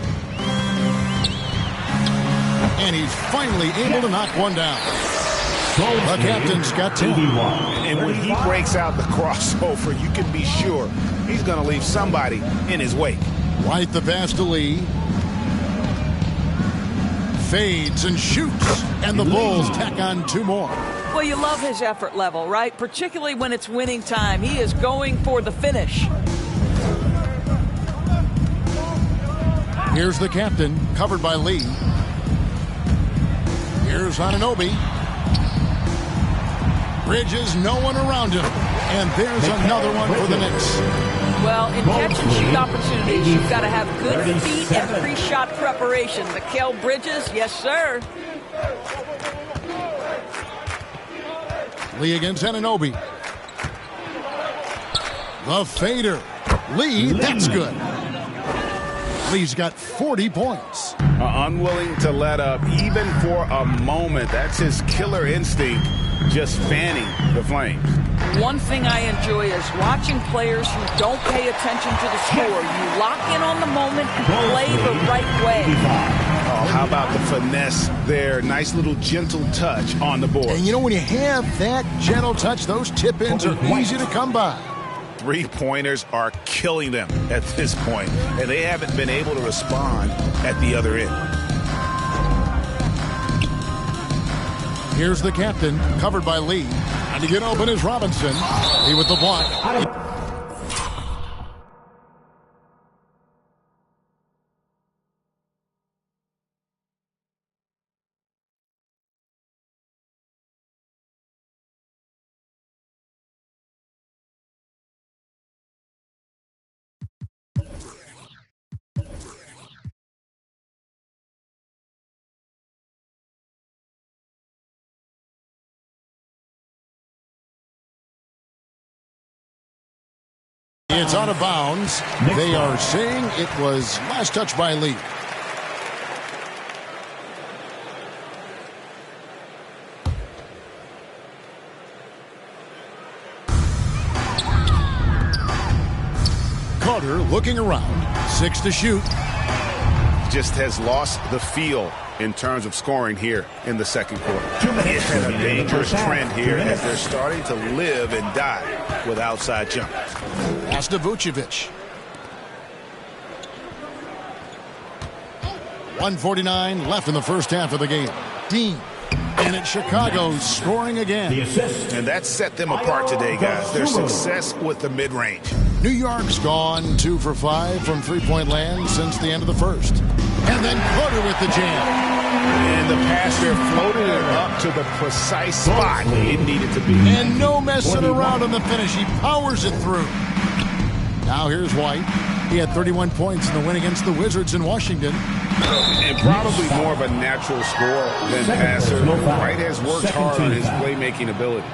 S2: And he's finally able to knock one down. The captain's got 10.
S3: And when he breaks out the crossover, you can be sure he's going to leave somebody in his wake.
S2: White the pass to Lee. Fades and shoots. And the Bulls tack on 2 more.
S4: Well, you love his effort level, right? Particularly when it's winning time. He is going for the finish.
S2: Here's the captain, covered by Lee. Here's Anunoby. Bridges, no one around him. And there's another one for the Knicks.
S4: Well, in catch-and-shoot opportunities, you've got to have good feet and pre-shot preparation. Mikal Bridges, yes, sir.
S2: Lee against Anunoby. The fader. Lee, that's good. Lee's got 40 points.
S3: Unwilling to let up even for a moment. That's his killer instinct, just fanning the flames.
S4: One thing I enjoy is watching players who don't pay attention to the score. You lock in on the moment and play the right way.
S3: Oh, how about the finesse there? Nice little gentle touch on the board.
S2: And you know, when you have that gentle touch, those tip-ins are easy to come by.
S3: 3-pointers are killing them at this point, and they haven't been able to respond at the other end.
S2: Here's the captain, covered by Lee. And to get open is Robinson. Lee with the block. It's out of bounds. They are saying it was last touch by Lee. Carter looking around. 6 to shoot.
S7: Just has lost the feel in terms of scoring here in the second quarter. It's been a dangerous trend here as they're starting to live and die with outside jumpers.
S2: Pass to Vucevic. 1:49 left in the first half of the game. Dean. And it's Chicago scoring again.
S7: And that set them apart today, guys. Their success with the mid-range.
S2: New York's gone 2 for 5 from three-point land since the end of the first. And then Carter with the jam.
S7: And the pass there floated it up to the precise spot it needed to be.
S2: And no messing around on the finish. He powers it through. Now here's White. He had 31 points in the win against the Wizards in Washington.
S7: And probably more of a natural scorer than passer. White has worked hard on his playmaking ability.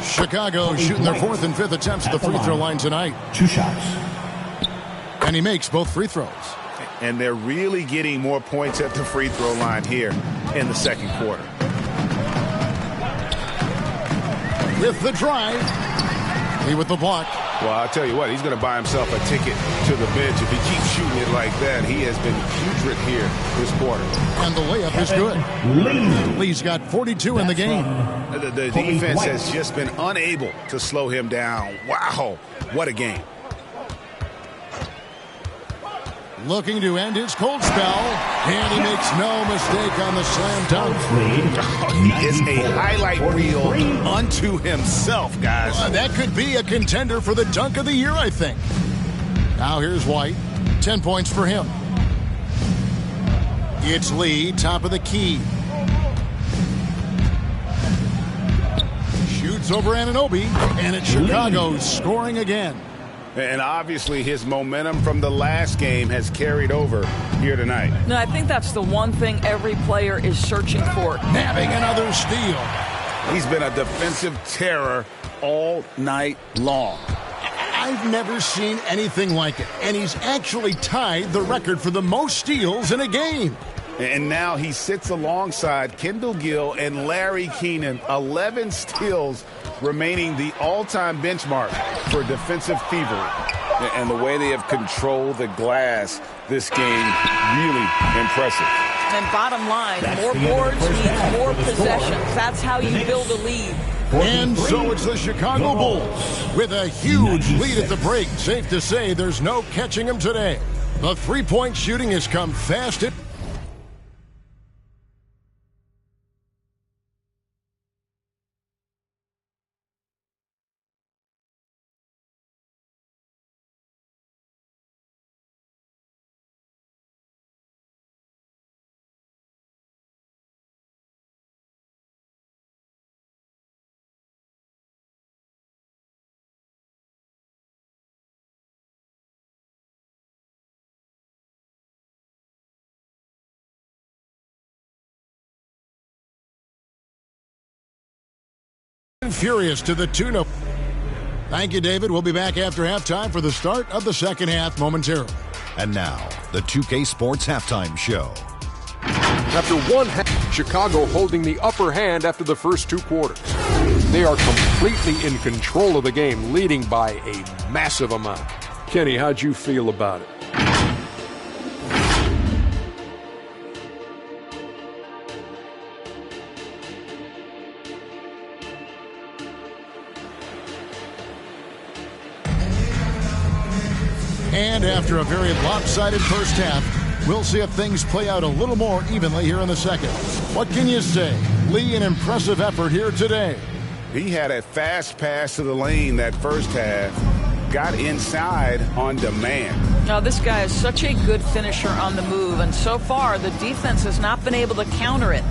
S2: Chicago shooting their 4th and 5th attempts at the free throw line tonight.
S6: 2 shots.
S2: And he makes both free throws.
S7: And they're really getting more points at the free throw line here in the second quarter.
S2: With the drive. Lee with the block.
S7: Well, I'll tell you what, he's going to buy himself a ticket to the bench. If he keeps shooting it like that, he has been putrid here this quarter.
S2: And the layup is good. Lee's got 42 in the game.
S7: The defense has just been unable to slow him down. Wow, what a game.
S2: Looking to end his cold spell. And he makes no mistake on the slam dunk.
S7: He is a highlight reel unto himself, guys.
S2: That could be a contender for the dunk of the year, I think. Now here's White. 10 points for him. It's Lee, top of the key. Shoots over Anunoby. And it's Chicago scoring again.
S7: And obviously his momentum from the last game has carried over here tonight.
S4: No, I think that's the one thing every player is searching for.
S2: Nabbing another steal.
S7: He's been a defensive terror all night long.
S2: I've never seen anything like it. And he's actually tied the record for the most steals in a game.
S7: And now he sits alongside Kendall Gill and Larry Keenan. 11 steals remaining the all-time benchmark for defensive thievery. And the way they have controlled the glass this game, really impressive.
S4: And bottom line, more boards means more possessions. That's how you build a lead.
S2: And so it's the Chicago Bulls with a huge lead at the break. Safe to say there's no catching them today. The three-point shooting has come fast. Furious to the tune of. Thank you, David. We'll be back after halftime for the start of the second half momentarily.
S1: And now, the 2K Sports Halftime Show.
S8: After one half, Chicago holding the upper hand after the first 2 quarters. They are completely in control of the game, leading by a massive amount. Kenny, how'd you feel about it?
S2: And after a very lopsided first half, we'll see if things play out a little more evenly here in the second. What can you say? Lee, an impressive effort here today.
S7: He had a fast pass to the lane that first half. Got inside on demand.
S4: Now, this guy is such a good finisher on the move, and so far the defense has not been able to counter it.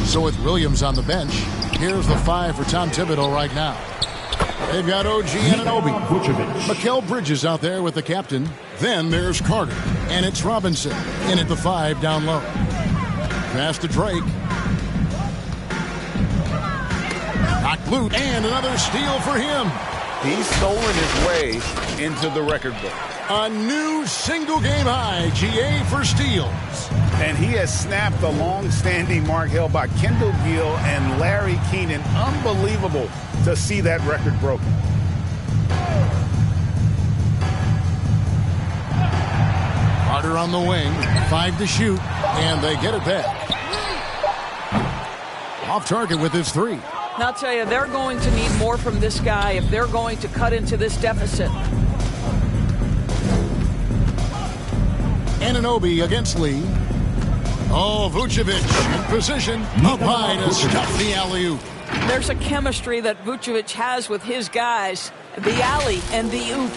S2: So with Williams on the bench, here's the 5 for Tom Thibodeau right now. They've got OG Anunoby. Mikal Bridges out there with the captain. Then there's Carter. And it's Robinson in at the 5 down low. Pass to Drake. Knocked loose. And another steal for him.
S7: He's stolen his way into the record book.
S2: A new single-game high, GA, for steals.
S7: And he has snapped the long-standing mark held by Kendall Gill and Larry Keenan. Unbelievable to see that record broken.
S2: Carter on the wing, 5 to shoot, and they get it back. Off target with his 3.
S4: And I'll tell you, they're going to need more from this guy if they're going to cut into this deficit.
S2: Anunoby against Lee. Oh, Vucevic in position, up high to stuff the alley-oop.
S4: There's a chemistry that Vucevic has with his guys, the alley and the oop.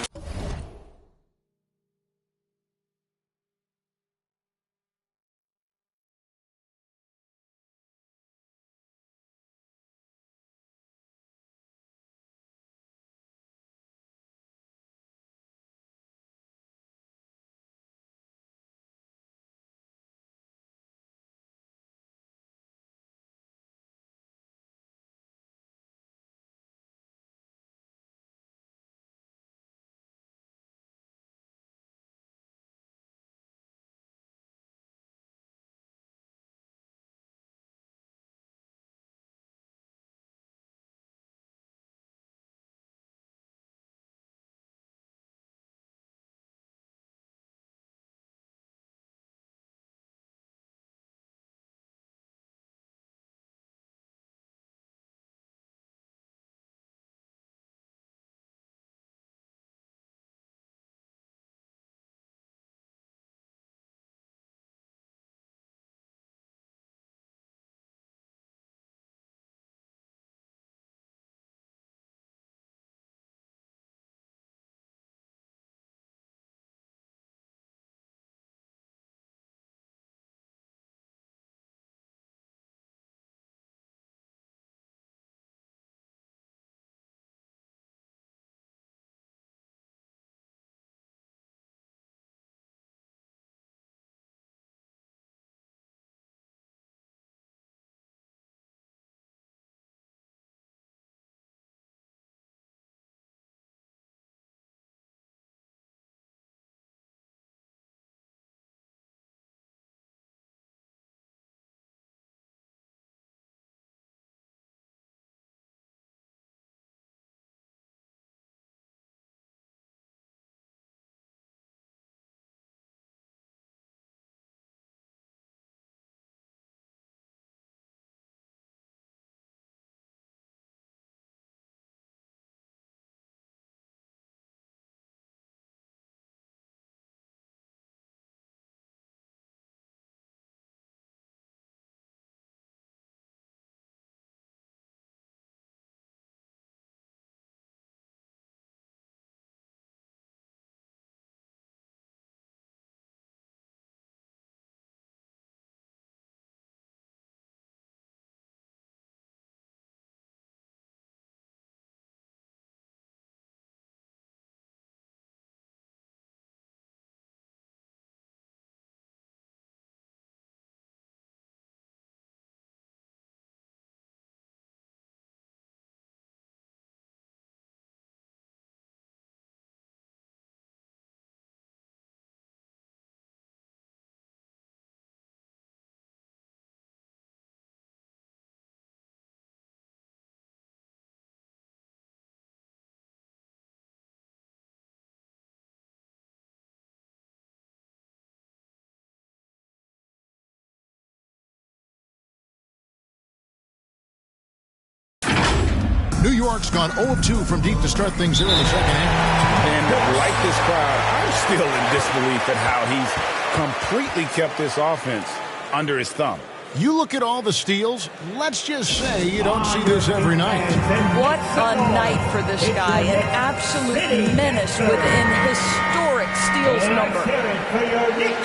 S2: New York's gone 0-2 from deep to start things here in the second half.
S7: And like this crowd, I'm still in disbelief at how he's completely kept this offense under his thumb.
S2: You look at all the steals, let's just say you don't see this every night.
S4: What a night for this guy. An absolute menace with an historic steals number.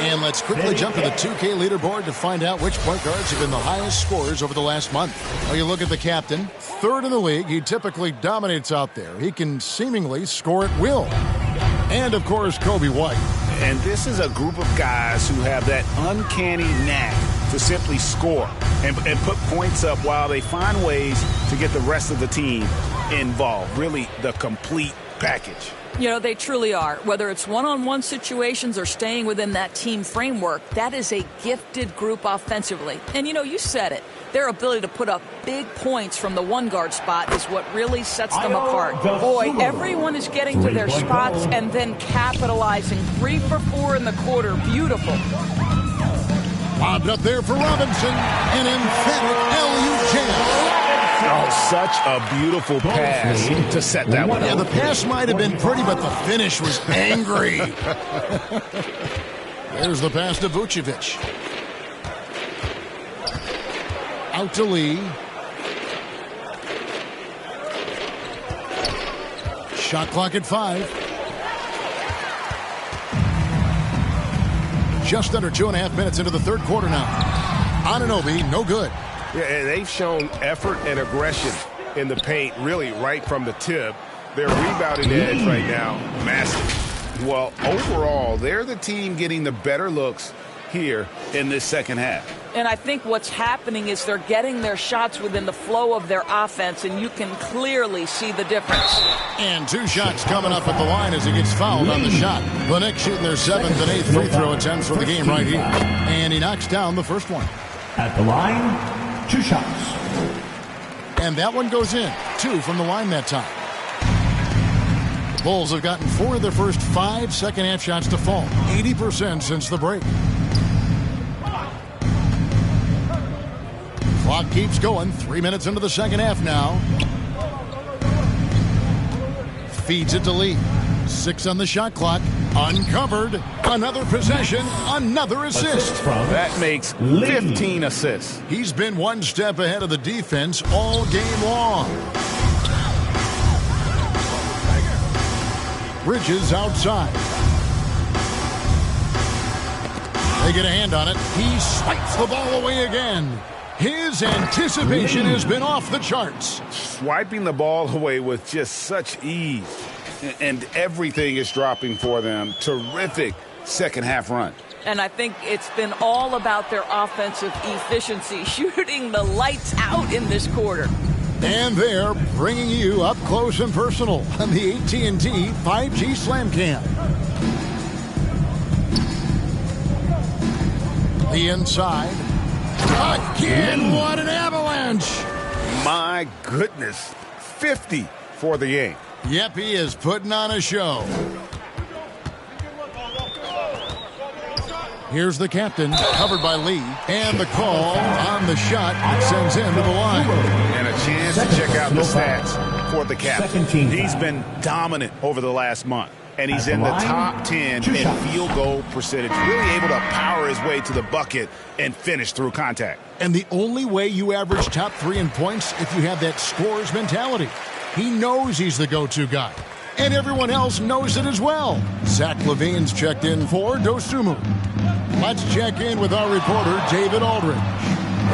S2: And let's quickly jump to the 2K leaderboard to find out which point guards have been the highest scorers over the last month. Well, you look at the captain, third in the league. He typically dominates out there. He can seemingly score at will. And, of course, Kobe White.
S7: And this is a group of guys who have that uncanny knack to simply score. and put points up while they find ways to get the rest of the team involved. Really the complete package.
S4: You know, they truly are. Whether it's one-on-one situations or staying within that team framework, that is a gifted group offensively. And, you know, you said it. Their ability to put up big points from the one guard spot is what really sets them apart. Boy, everyone is getting to their spots and then capitalizing. 3 for 4 in the quarter. Beautiful.
S2: Lobbed up there for Robinson. An emphatic LU jam.
S7: Oh, such a beautiful pass to set that one up.
S2: Yeah, the pass might have been pretty, but the finish was angry. There's the pass to Vucevic. Out to Lee. Shot clock at 5. Just under 2.5 minutes into the third quarter now. Anunoby, no good.
S6: Yeah, they've shown effort and aggression in the paint, really right from the tip. Their rebounding edge right now, massive.
S7: Well, overall, they're the team getting the better looks here in this second half.
S4: And I think what's happening is they're getting their shots within the flow of their offense, and you can clearly see the difference.
S2: And 2 shots coming up at the line as he gets fouled on the shot. The Knicks shooting their 7th and 8th free throw attempts for the game right here. And he knocks down the first one.
S9: At the line, 2 shots.
S2: And that one goes in. 2 from the line that time. The Bulls have gotten 4 of their first 5 second-half shots to fall. 80% since the break. Clock keeps going. 3 minutes into the second half now. Feeds it to Lee. 6 on the shot clock. Uncovered. Another possession. Another assist.
S7: That makes 15 assists.
S2: He's been one step ahead of the defense all game long. Bridges outside. They get a hand on it. He swipes the ball away again. His anticipation has been off the charts.
S7: Swiping the ball away with just such ease. And everything is dropping for them. Terrific second half run.
S4: And I think it's been all about their offensive efficiency, shooting the lights out in this quarter.
S2: And they're bringing you up close and personal on the AT&T 5G Slam Cam. The inside. Again, what an avalanche!
S7: My goodness. 50 for the game.
S2: Yep, he is putting on a show. Here's the captain, covered by Lee, and the call on the shot sends him to the line.
S7: And a chance to check out the stats for the captain. He's been dominant over the last month, and he's in the top 10 in field goal percentage, really able to power his way to the bucket and finish through contact.
S2: And the only way you average top 3 in points if you have that scorer's mentality. He knows he's the go-to guy. And everyone else knows it as well. Zach LaVine's checked in for Dosunmu. Let's check in with our reporter, David Aldridge.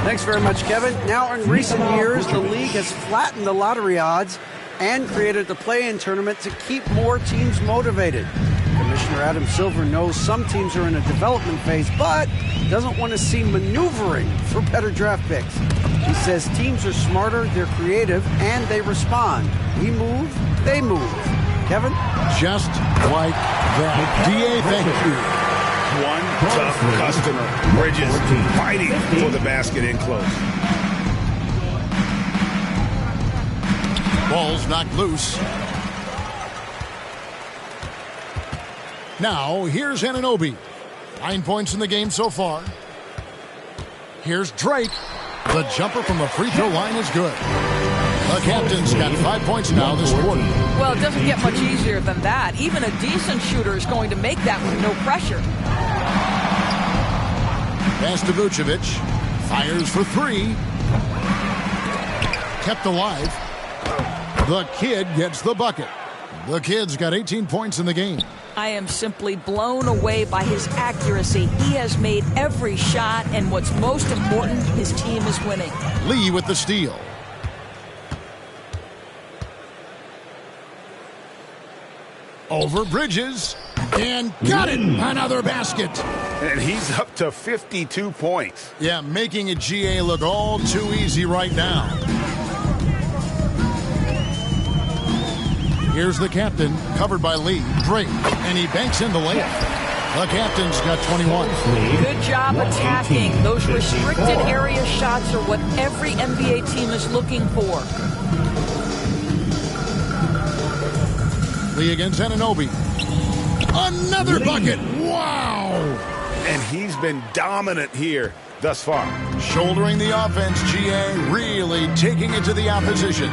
S5: Thanks very much, Kevin. Now, in recent years, the league has flattened the lottery odds and created the play-in tournament to keep more teams motivated. Commissioner Adam Silver knows some teams are in a development phase, but doesn't want to see maneuvering for better draft picks. He says teams are smarter, they're creative, and they respond. We move, they move. Kevin?
S2: Just like that. DA, thank you.
S7: One tough customer. Bridges fighting for the basket in close.
S2: Ball's knocked loose. Now, here's Anunoby. 9 points in the game so far. Here's Drake. The jumper from the free throw line is good. The captain's got 5 points now this quarter.
S4: Well, it doesn't get much easier than that. Even a decent shooter is going to make that with no pressure.
S2: Pass to Vucevic. Fires for 3. Kept alive. The kid gets the bucket. The kid's got 18 points in the game.
S4: I am simply blown away by his accuracy. He has made every shot, and what's most important, his team is winning.
S2: Lee with the steal. Over Bridges. And got it! Another basket!
S7: And he's up to 52 points.
S2: Yeah, making a GA look all too easy right now. Here's the captain, covered by Lee, Drake, and he banks in the layup. The captain's got 21.
S4: Good job attacking. Those restricted area shots are what every NBA team is looking for.
S2: Lee against Anunoby. Another bucket! Wow!
S7: And he's been dominant here thus far.
S2: Shouldering the offense, GA really taking it to the opposition.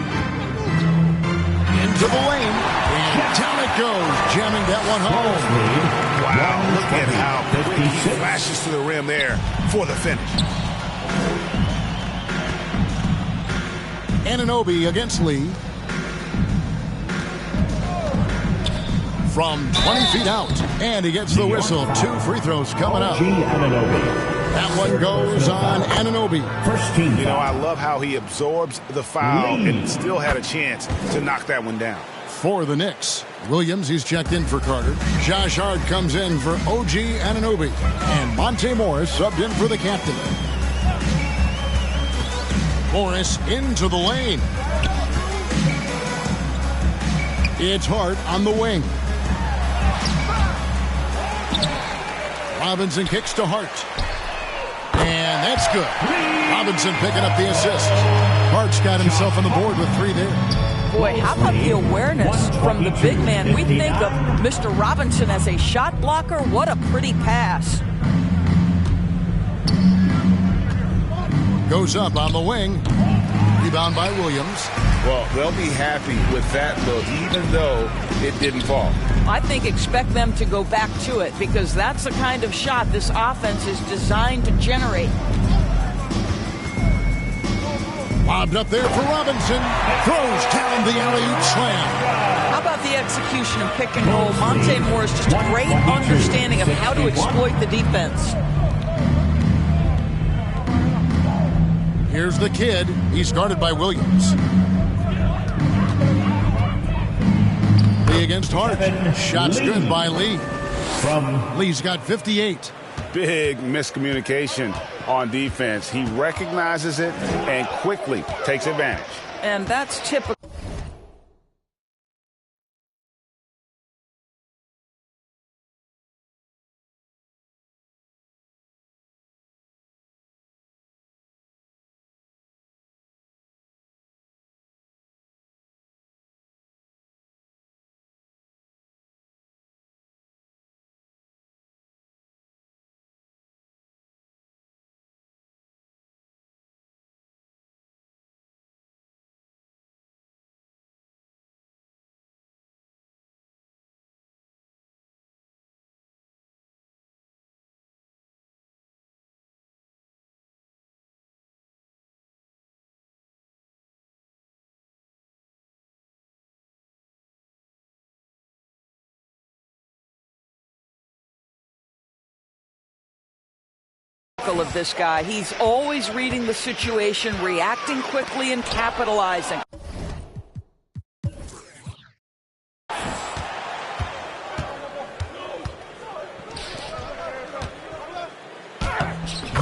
S2: Into the lane, and down it goes, jamming that one home.
S7: Wow, look at how quick he flashes to the rim there for the finish.
S2: Anunoby against Lee. From 20 feet out, and he gets the whistle. 2 free throws coming up. That one goes on Anunoby.
S9: First team.
S7: You know, I love how he absorbs the foul and still had a chance to knock that one down.
S2: For the Knicks, Williams, he's checked in for Carter. Josh Hart comes in for OG Anunoby. And Monte Morris subbed in for the captain. Morris into the lane. It's Hart on the wing. Robinson kicks to Hart. And that's good. Robinson picking up the assist. Hart's got himself on the board with 3 there.
S4: Boy, how about the awareness from the big man? We think of Mr. Robinson as a shot blocker. What a pretty pass.
S2: Goes up on the wing. Rebound by Williams.
S7: Well, they'll be happy with that look, even though it didn't fall.
S4: I think expect them to go back to it because that's the kind of shot this offense is designed to generate.
S2: Lobbed up there for Robinson. Throws down the alley-oop slam.
S4: How about the execution and pick and roll? Monte Morris just a great understanding of how to exploit the defense.
S2: Here's the kid. He's guarded by Williams. Lee against Hart. Shots good by Lee. Lee's got 58.
S7: Big miscommunication on defense. He recognizes it and quickly takes advantage.
S4: And that's typical. Of this guy. He's always reading the situation, reacting quickly and capitalizing.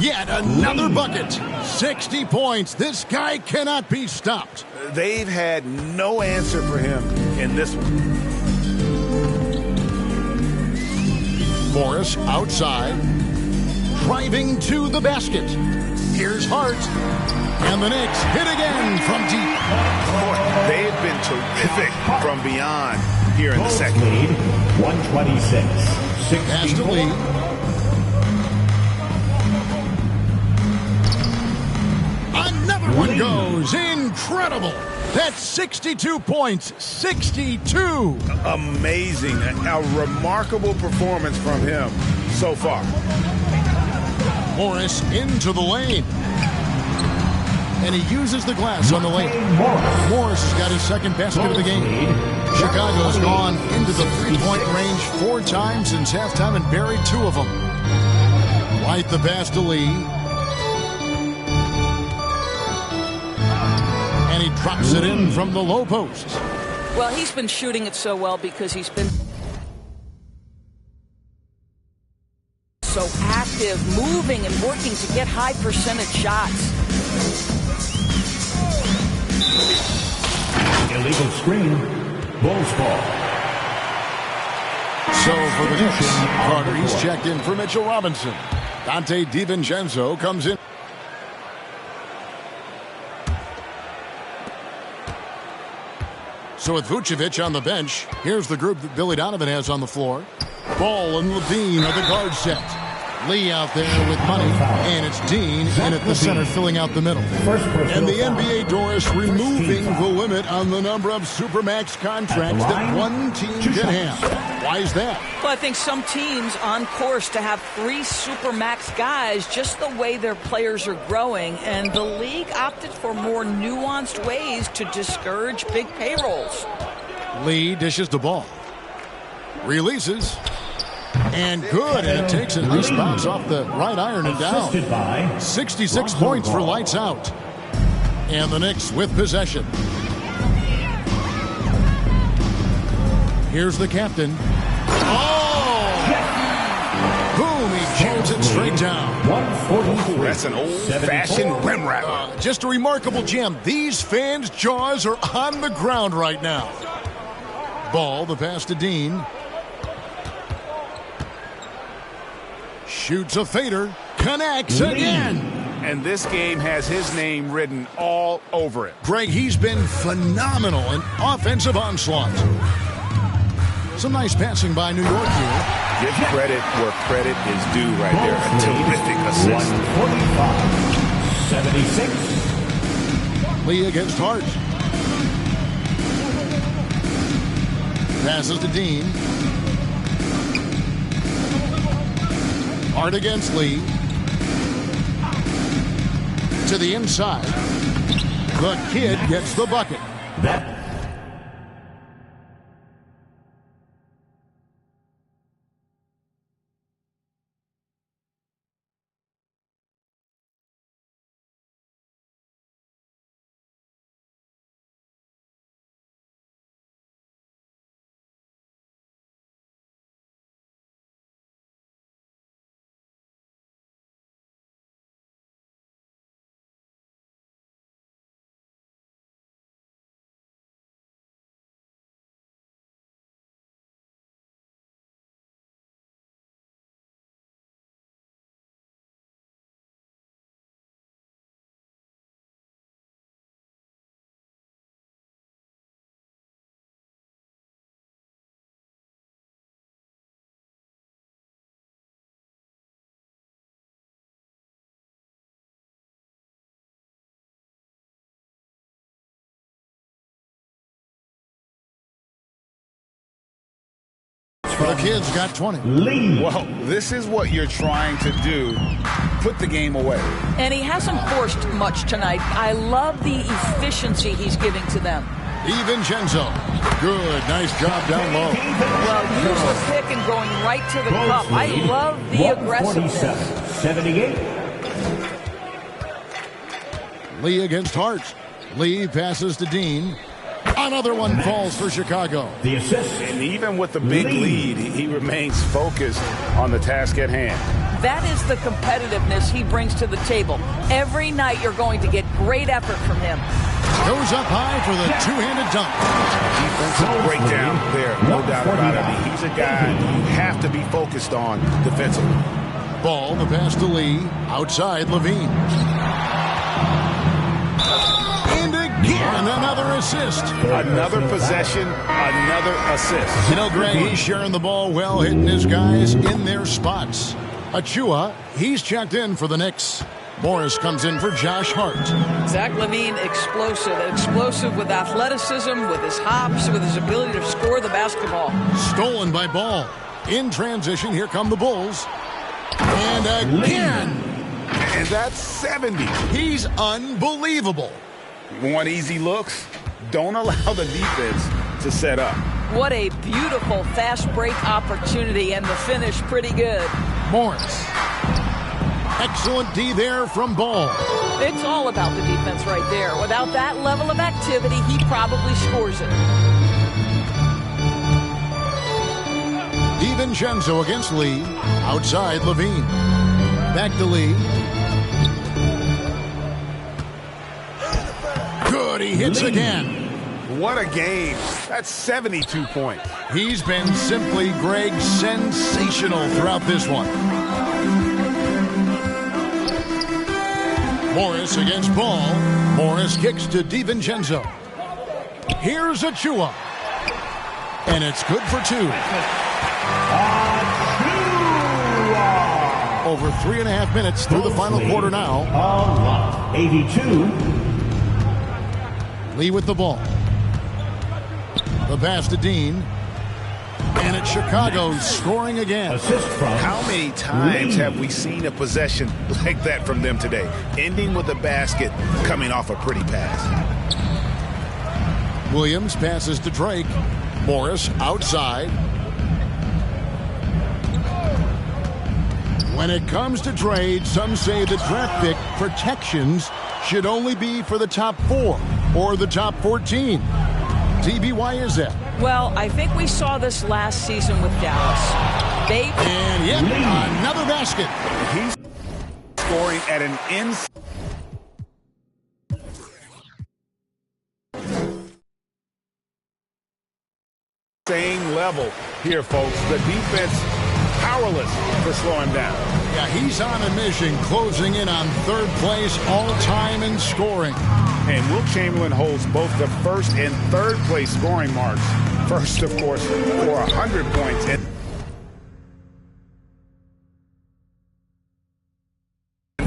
S2: Yet another bucket. 60 points. This guy cannot be stopped.
S7: They've had no answer for him in this one.
S2: Morris outside. Driving to the basket. Here's Hart. And the Knicks hit again from deep.
S7: Boy, they have been terrific from beyond here in the second.
S9: Lead, 126.
S2: Pass to Lee. Another one goes. Incredible. That's 62 points. 62.
S7: Amazing. A remarkable performance from him so far.
S2: Morris into the lane. And he uses the glass on the lane. Morris has got his second basket of the game. Chicago's gone into the three-point range 4 times since halftime and buried 2 of them. White the pass to Lee. And he drops it in from the low post.
S4: Well, he's been shooting it so well because he's been active, moving, and working to get high percentage shots.
S9: Illegal screen. Bulls ball.
S2: So for the Knicks, Carter, he's checked in for Mitchell Robinson. Dante DiVincenzo comes in. So with Vucevic on the bench, here's the group that Billy Donovan has on the floor. Ball and Levine are the guard set. Lee out there with money, and it's Dean in at the center filling out the middle. And the NBA, Doris, removing the limit on the number of Supermax contracts that one team can have. Why is that?
S4: Well, I think some teams on course to have 3 Supermax guys just the way their players are growing, and the league opted for more nuanced ways to discourage big payrolls.
S2: Lee dishes the ball. Releases. And good, and it takes a nice bounce off the right iron and down. 66 points for lights out. And the Knicks with possession. Here's the captain. Oh! Boom, he jams it straight down.
S6: That's an old-fashioned rim wrap.
S2: Just a remarkable jam. These fans' jaws are on the ground right now. Ball, the pass to Dean. Shoots a fader, connects again.
S7: And this game has his name written all over it.
S2: Greg, he's been phenomenal in offensive onslaught. Some nice passing by New York here.
S7: Give credit where credit is due right there. A terrific assist.
S9: 145-76.
S2: Lee against Hart. Passes to Dean. Hart against Lee. To the inside. The kid gets the bucket. The kid's got 20.
S7: Well, this is what you're trying to do. Put the game away.
S4: And he hasn't forced much tonight. I love the efficiency he's giving to them.
S2: DiVincenzo. Good. Nice job down low.
S4: Well, use the pick and going right to the cup. I love the aggressiveness.
S9: 78.
S2: Lee against Hart. Lee passes to Dean. Another one falls for Chicago.
S9: The assist.
S7: And even with the big lead, he remains focused on the task at hand.
S4: That is the competitiveness he brings to the table. Every night you're going to get great effort from him.
S2: Goes up high for the two-handed dunk.
S7: Defensive breakdown there, no doubt about it. He's a guy you have to be focused on defensively.
S2: Ball, the pass to Lee. Outside, Levine. And another assist.
S7: Another possession, another assist.
S2: You know, Greg, he's sharing the ball well, hitting his guys in their spots. Achua, he's checked in for the Knicks. Morris comes in for Josh Hart.
S4: Zach LaVine, explosive with athleticism, with his hops, with his ability to score the basketball.
S2: Stolen by Ball. In transition, here come the Bulls. And again.
S7: And that's 70.
S2: He's unbelievable.
S7: Want easy looks? Don't allow the defense to set up.
S4: What a beautiful fast break opportunity, and the finish pretty good.
S2: Morris. Excellent D there from Ball.
S4: It's all about the defense right there. Without that level of activity, he probably scores it.
S2: DiVincenzo against Lee. Outside, Levine. Back to Lee. Good, he hits again.
S7: What a game. That's 72 points.
S2: He's been simply, Greg, sensational throughout this one. Morris against Ball. Morris kicks to DiVincenzo. Here's Achua. And it's good for 2. Over 3.5 minutes through the final quarter now.
S9: 82.
S2: Lee with the ball. The pass to Dean. And it's Chicago scoring again.
S9: Assist from
S7: How many times have we seen a possession like that from them today? Ending with a basket, coming off a pretty pass.
S2: Williams passes to Drake. Morris outside. When it comes to trade, some say the draft pick protections should only be for the top 4 or the top 14. TB, why is that?
S4: Well, I think we saw this last season with Dallas.
S2: And yep, another basket.
S7: He's scoring at an insane level here, folks. The defense powerless to slow him down.
S2: Yeah, he's on a mission, closing in on 3rd place all-time in scoring.
S7: And Wilt Chamberlain holds both the 1st and 3rd place scoring marks. First, of course, for 100 points. And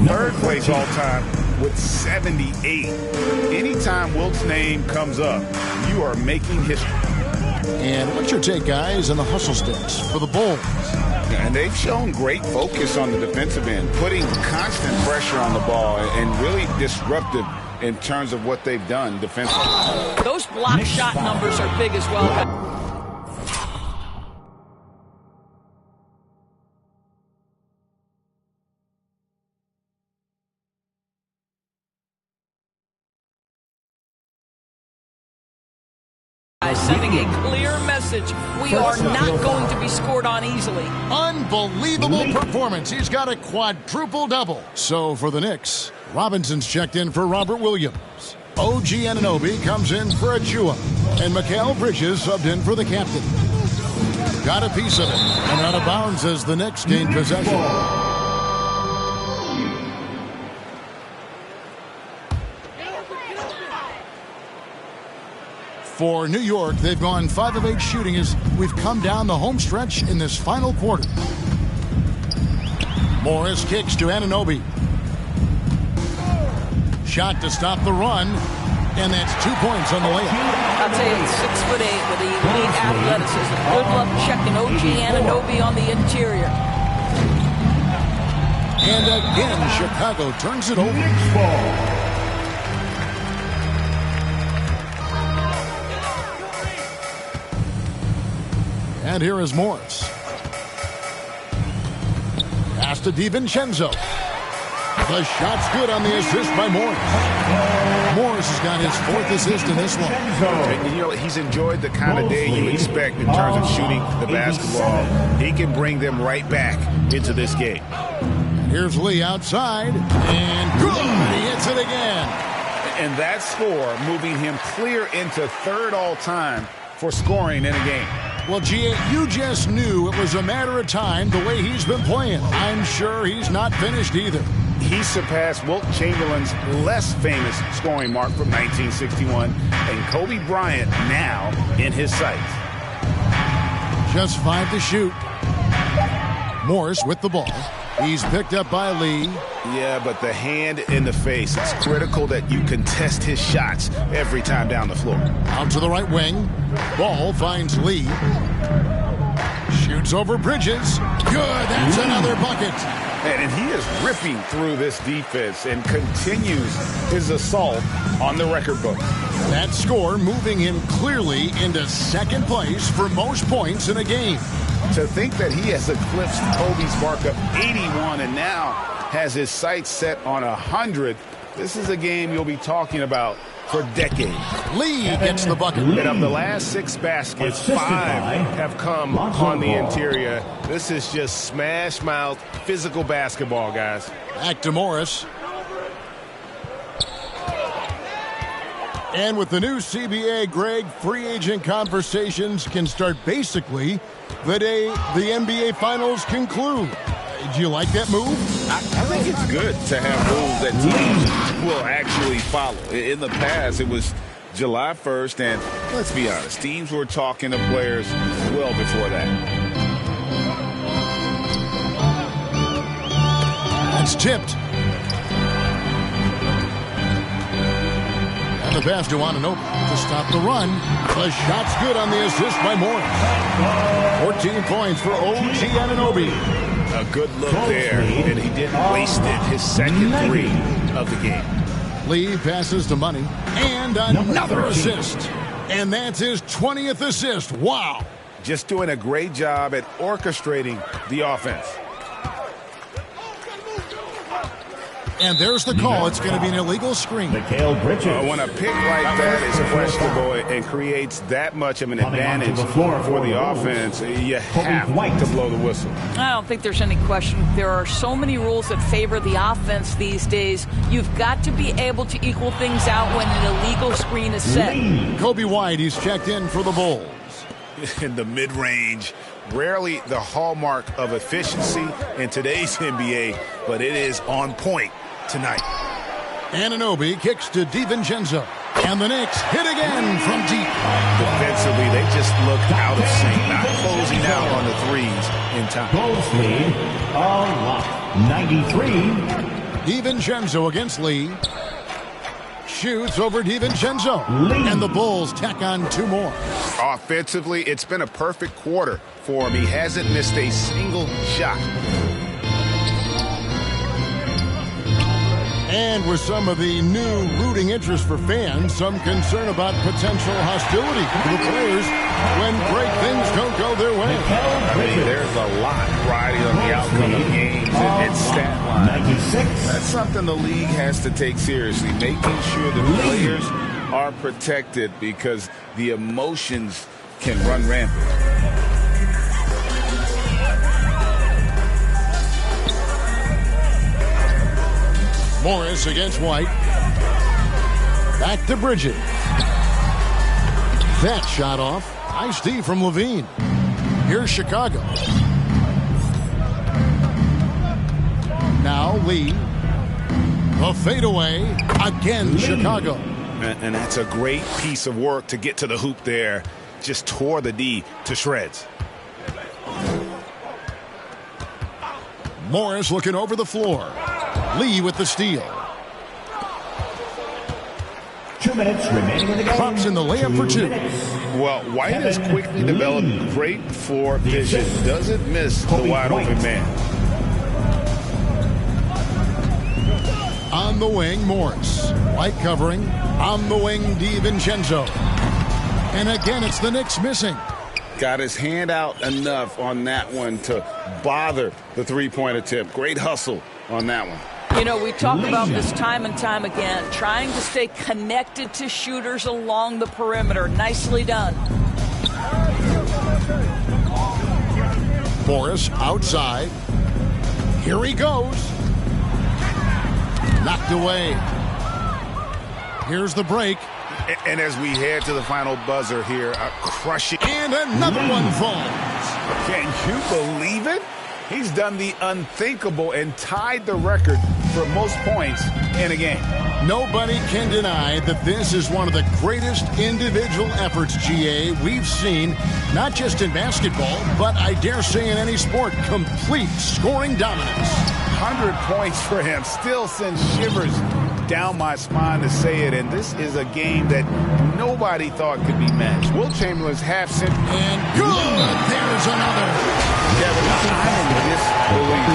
S7: 3rd place all-time with 78. Anytime Wilt's name comes up, you are making history.
S2: And what's your take, guys, on the hustle sticks for the Bulls?
S7: And they've shown great focus on the defensive end, putting constant pressure on the ball and really disruptive in terms of what they've done defensively.
S4: Those block shot numbers are big as well. Sending a clear message. We are not going to be scored on easily.
S2: Unbelievable performance. He's got a quadruple-double. So for the Knicks, Robinson's checked in for Robert Williams. OG Anunoby comes in for Achua. And Mikal Bridges subbed in for the captain. Got a piece of it. And out of bounds as the Knicks gain possession. For New York, they've gone 5 of 8 shooting as we've come down the home stretch in this final quarter. Morris kicks to Anunoby. Shot to stop the run, and that's 2 points on the layup.
S4: I'll tell you, 6'8" with elite athleticism. Good luck checking OG Anunoby on the interior.
S2: And again, Chicago turns it over. And here is Morris. Pass to DiVincenzo. The shot's good on the assist by Morris. Morris has got his 4th assist in this one.
S7: And, you know, he's enjoyed the kind of day you expect in terms of shooting the basketball. He can bring them right back into this game.
S2: And here's Lee outside. And good. He hits it again.
S7: And that score moving him clear into 3rd all-time for scoring in a game.
S2: Well, G.A., you just knew it was a matter of time the way he's been playing. I'm sure he's not finished either.
S7: He surpassed Wilt Chamberlain's less famous scoring mark from 1961, and Kobe Bryant now in his sights.
S2: Just 5 to shoot. Morris with the ball. He's picked up by Lee.
S7: Yeah, but the hand in the face. It's critical that you contest his shots every time down the floor.
S2: Out to the right wing. Ball finds Lee. Shoots over Bridges. Good. That's another bucket.
S7: And he is ripping through this defense and continues his assault on the record book.
S2: That score moving him clearly into 2nd place for most points in a game.
S7: To think that he has eclipsed Kobe's mark of 81 and now has his sights set on 100, this is a game you'll be talking about for decades.
S2: Lee gets the bucket.
S6: And of the last 6 baskets, 5 have come on the interior. This is just smash mouth, physical basketball, guys.
S2: Back to Morris. And with the new CBA, Greg, free agent conversations can start basically the day the NBA Finals conclude. Do you like that move?
S3: I think it's good to have rules that teams will actually follow. In the past, it was July 1st, and let's be honest, teams were talking to players well before that.
S2: That's tipped. And the pass to Anunoby to stop the run. The shot's good on the assist by Morris. 14 points for OG Anunoby.
S6: A good look there, and he didn't waste it. His second 3 of the game.
S2: Lee passes to Money, and another assist. And that's his 20th assist. Wow.
S7: Just doing a great job at orchestrating the offense.
S2: And there's the call. It's going to be an illegal screen.
S9: Mikal Bridges.
S7: When a pick like that is questionable and creates that much of an advantage for the offense, you have to blow the whistle.
S4: I don't think there's any question. There are so many rules that favor the offense these days. You've got to be able to equal things out when an illegal screen is set.
S2: Kobe White, he's checked in for the Bulls.
S7: In the mid-range, rarely the hallmark of efficiency in today's NBA, but it is on point tonight.
S2: Anunoby kicks to DiVincenzo. And the Knicks hit again from deep.
S7: Defensively, they just look out of sync, not closing out on the threes in time.
S9: Bulls lead a lot. 93.
S2: DiVincenzo against Lee. Shoots over DiVincenzo. And the Bulls tack on 2 more.
S7: Offensively, it's been a perfect quarter for him. He hasn't missed a single shot.
S2: And with some of the new rooting interest for fans, some concern about potential hostility to the players when great things don't go their way.
S3: There's a lot riding on the outcome of games and stat line.
S9: 96.
S3: That's something the league has to take seriously, making sure the players are protected because the emotions can run rampant.
S2: Morris against White. Back to Bridges. That shot off. Nice D from Levine. Here's Chicago. Now Lee. A fadeaway. Again, Chicago.
S7: And that's a great piece of work to get to the hoop there. Just tore the D to shreds.
S2: Morris looking over the floor. Lee with the steal.
S9: 2 minutes remaining in the game.
S2: Drops in the layup for 2.
S7: Well, White has quickly developed great floor vision. Doesn't miss the wide open man.
S2: On the wing, Morris. White covering. On the wing, DiVincenzo. And again, it's the Knicks missing.
S3: Got his hand out enough on that one to bother the three-point attempt. Great hustle on that one.
S4: You know, we talk about this time and time again, trying to stay connected to shooters along the perimeter. Nicely done.
S2: Morris outside. Here he goes. Knocked away. Here's the break.
S7: And as we head to the final buzzer here, crushing.
S2: And another one falls.
S7: Can you believe it? He's done the unthinkable and tied the record for most points in a game.
S2: Nobody can deny that this is one of the greatest individual efforts, GA, we've seen, not just in basketball, but I dare say in any sport. Complete scoring dominance.
S7: 100 points for him. Still sends shivers down my spine to say it, and this is a game that nobody thought could be matched. Wilt Chamberlain's half century.
S2: And good! There's another.
S3: Kevin, I'm in disbelief.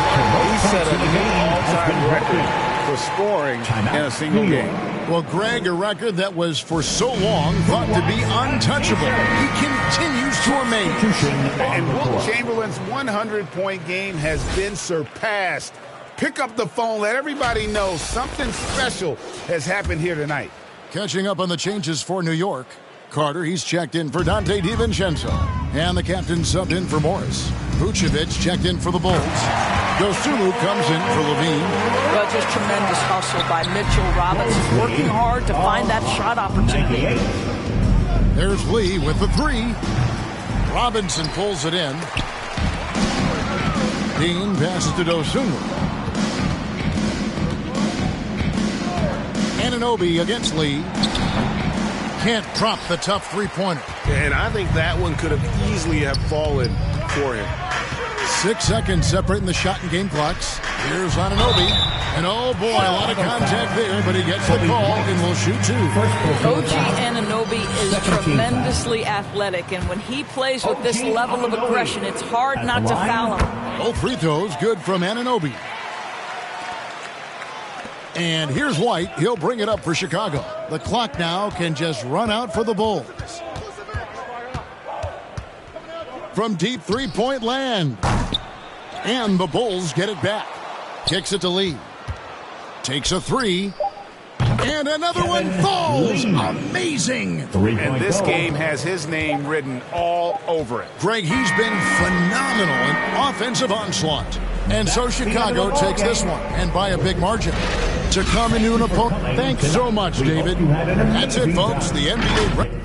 S3: He set a new all-time record for scoring in a single game.
S2: Well, Greg, a record that was for so long thought to be untouchable. He continues to amaze.
S7: And Wilt Chamberlain's 100-point game has been surpassed. Pick up the phone, let everybody know something special has happened here tonight.
S2: Catching up on the changes for New York. Carter, he's checked in for Dante DiVincenzo. And the captain subbed in for Morris. Vucevic checked in for the Bulls. Dosunmu comes in for Levine.
S4: Well, just tremendous hustle by Mitchell Robinson, working hard to find that shot opportunity.
S2: There's Lee with the three. Robinson pulls it in. Dean passes to Dosunmu. Anunoby against Lee. Can't drop the tough three-pointer.
S6: And I think that one could have easily have fallen for him.
S2: 6 seconds separating the shot and game clocks. Here's Anunoby. And oh boy, a lot of contact there, but he gets the call and will shoot two.
S4: OG Anunoby is tremendously athletic, and when he plays with this level of aggression, it's hard not to foul him.
S2: Both free throws good from Anunoby. And here's White. He'll bring it up for Chicago. The clock now can just run out for the Bulls. From deep three-point land. And the Bulls get it back. Kicks it to Lee. Takes a three. And another one falls. Amazing.
S6: And this game has his name written all over it.
S2: Greg, he's been phenomenal in offensive onslaught. And so Chicago takes this one, and by a big margin. To come into an opponent. Thanks so much, David. That's it, folks. The NBA...